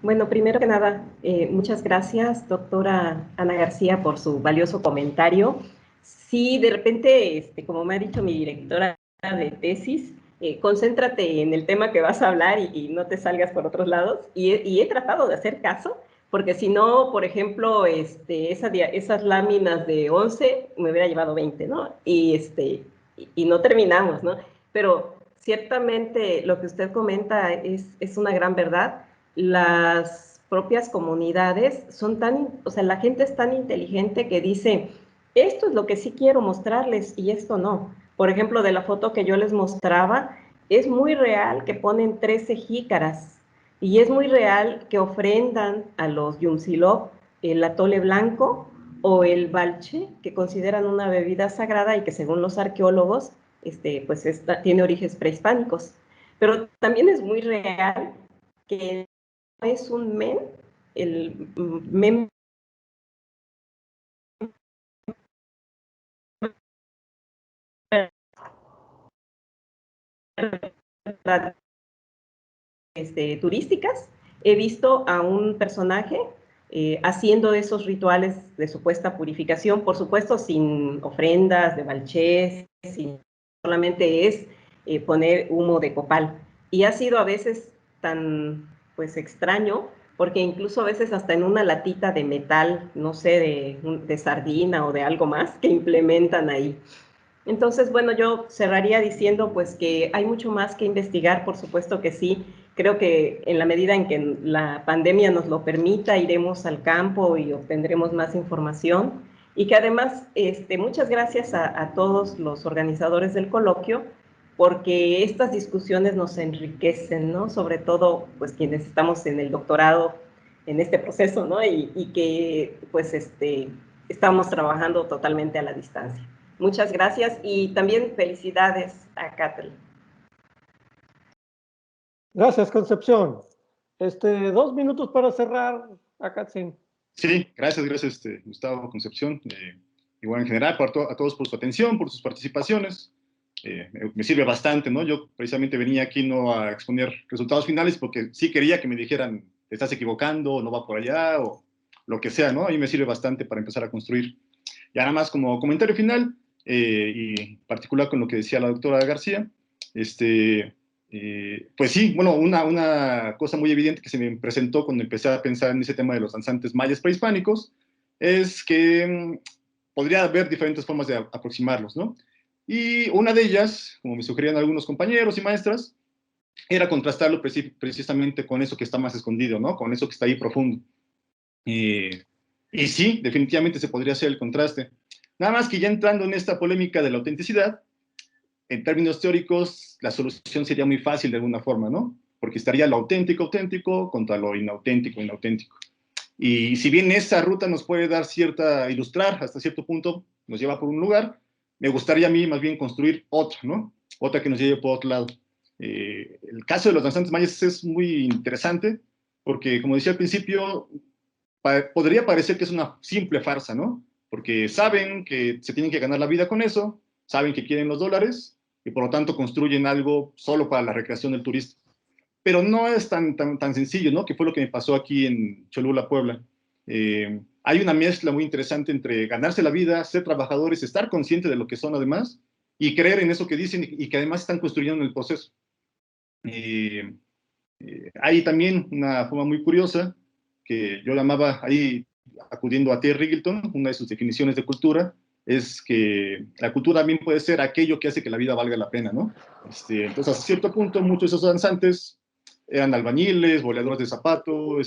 Bueno, primero que nada, muchas gracias, doctora Ana García, por su valioso comentario. Sí, de repente, como me ha dicho mi directora de tesis, concéntrate en el tema que vas a hablar y no te salgas por otros lados. Y he tratado de hacer caso, porque si no, por ejemplo, esas láminas de 11 me hubiera llevado 20, ¿no? Y no terminamos, ¿no? Pero ciertamente lo que usted comenta es una gran verdad. Las propias comunidades son o sea, la gente es tan inteligente que dice, esto es lo que sí quiero mostrarles y esto no. Por ejemplo, de la foto que yo les mostraba, es muy real que ponen 13 jícaras y es muy real que ofrendan a los Yumsilop el atole blanco o el balche, que consideran una bebida sagrada y que según los arqueólogos, pues tiene orígenes prehispánicos. Pero también es muy real que es un men, el men turísticas, he visto a un personaje haciendo esos rituales de supuesta purificación, por supuesto sin ofrendas de balchés, solamente es poner humo de copal. Y ha sido a veces tan pues extraño, porque incluso a veces hasta en una latita de metal, no sé, de sardina o de algo más, que implementan ahí. Entonces, bueno, yo cerraría diciendo pues que hay mucho más que investigar, por supuesto que sí. Creo que en la medida en que la pandemia nos lo permita, iremos al campo y obtendremos más información. Y que además, muchas gracias a todos los organizadores del coloquio, porque estas discusiones nos enriquecen, ¿no? Sobre todo, pues quienes estamos en el doctorado, en este proceso, ¿no? Y que, pues, estamos trabajando totalmente a la distancia. Muchas gracias y también felicidades a Kathleen. Gracias, Concepción. 2 minutos para cerrar, Akatzin. Sí, gracias, Gustavo, Concepción. Igual en general, a todos por su atención, por sus participaciones. Me sirve bastante, ¿no? Yo precisamente venía aquí no a exponer resultados finales porque sí quería que me dijeran, te estás equivocando, no va por allá, o lo que sea, ¿no? Ahí me sirve bastante para empezar a construir. Y nada más como comentario final, y en particular con lo que decía la doctora García, pues sí, bueno, una cosa muy evidente que se me presentó cuando empecé a pensar en ese tema de los danzantes mayas prehispánicos es que podría haber diferentes formas de aproximarlos, ¿no? Y una de ellas, como me sugerían algunos compañeros y maestras, era contrastarlo precisamente con eso que está más escondido, ¿no? Con eso que está ahí profundo. Y sí, definitivamente se podría hacer el contraste. Nada más que ya entrando en esta polémica de la autenticidad, en términos teóricos, la solución sería muy fácil de alguna forma, ¿no? Porque estaría lo auténtico, auténtico contra lo inauténtico, inauténtico. Y si bien esa ruta nos puede dar ilustrar hasta cierto punto, nos lleva por un lugar, me gustaría a mí más bien construir otra, ¿no? Otra que nos lleve por otro lado. El caso de los danzantes mayas es muy interesante, porque como decía al principio, podría parecer que es una simple farsa, ¿no? Porque saben que se tienen que ganar la vida con eso, saben que quieren los dólares, y por lo tanto construyen algo solo para la recreación del turista. Pero no es tan sencillo, ¿no? Que fue lo que me pasó aquí en Cholula, Puebla. Hay una mezcla muy interesante entre ganarse la vida, ser trabajadores, estar consciente de lo que son además, y creer en eso que dicen y que además están construyendo en el proceso. Hay también una forma muy curiosa que yo llamaba ahí, acudiendo a T. Riggleton, una de sus definiciones de cultura, es que la cultura también puede ser aquello que hace que la vida valga la pena, ¿no? Entonces, a cierto punto, muchos de esos danzantes eran albañiles, boleadores de zapato,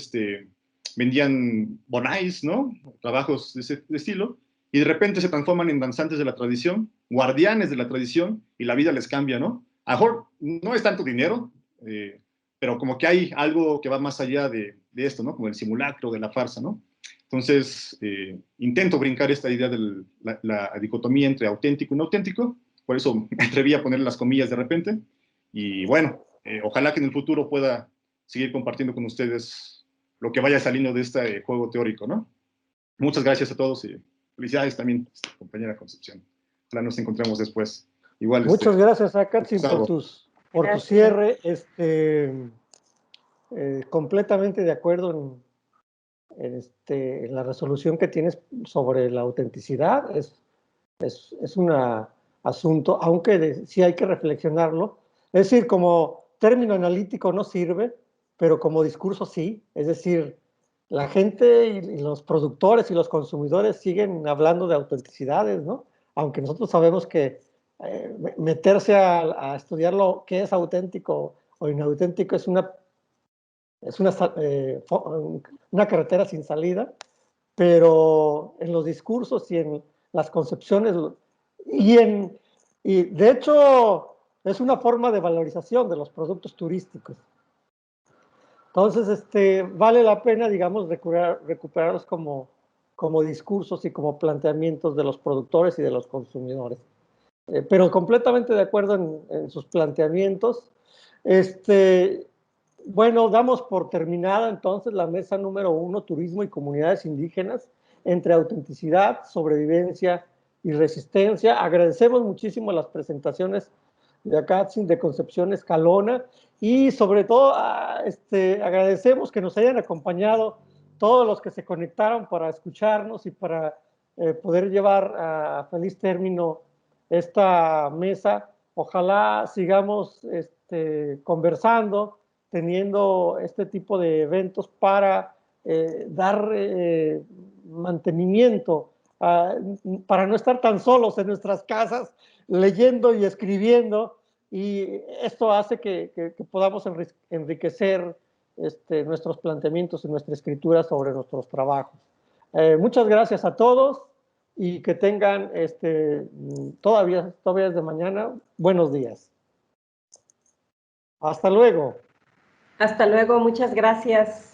vendían bonais, ¿no? Trabajos de ese estilo, y de repente se transforman en danzantes de la tradición, guardianes de la tradición, y la vida les cambia, ¿no? A lo mejor no es tanto dinero, pero como que hay algo que va más allá de esto, ¿no? Como el simulacro, de la farsa, ¿no? Entonces, intento brincar esta idea de la dicotomía entre auténtico y no auténtico, por eso me atreví a poner las comillas de repente, y bueno, ojalá que en el futuro pueda seguir compartiendo con ustedes lo que vaya saliendo de este juego teórico, ¿no? Muchas gracias a todos y felicidades también, compañera Concepción. Ojalá nos encontremos después. Igual, Muchas gracias, Akatzin, por tu cierre. Completamente de acuerdo en la resolución que tienes sobre la autenticidad. Es un asunto, aunque sí hay que reflexionarlo. Es decir, como término analítico no sirve, pero como discurso sí. Es decir, la gente y los productores y los consumidores siguen hablando de autenticidades, ¿no? Aunque nosotros sabemos que meterse a estudiar lo que es auténtico o inauténtico es una carretera sin salida, pero en los discursos y en las concepciones y de hecho es una forma de valorización de los productos turísticos. Entonces, vale la pena, digamos, recuperarlos como discursos y como planteamientos de los productores y de los consumidores. Pero completamente de acuerdo en sus planteamientos. Bueno, damos por terminada entonces la mesa número 1, Turismo y Comunidades Indígenas, entre autenticidad, sobrevivencia y resistencia. Agradecemos muchísimo las presentaciones Yacatzin de Concepción Escalona, y sobre todo agradecemos que nos hayan acompañado todos los que se conectaron para escucharnos y para poder llevar a feliz término esta mesa. Ojalá sigamos conversando, teniendo este tipo de eventos para dar mantenimiento, para no estar tan solos en nuestras casas leyendo y escribiendo, y esto hace que podamos enriquecer nuestros planteamientos y nuestra escritura sobre nuestros trabajos. Muchas gracias a todos y que tengan todavía desde mañana buenos días. Hasta luego. Hasta luego, muchas gracias.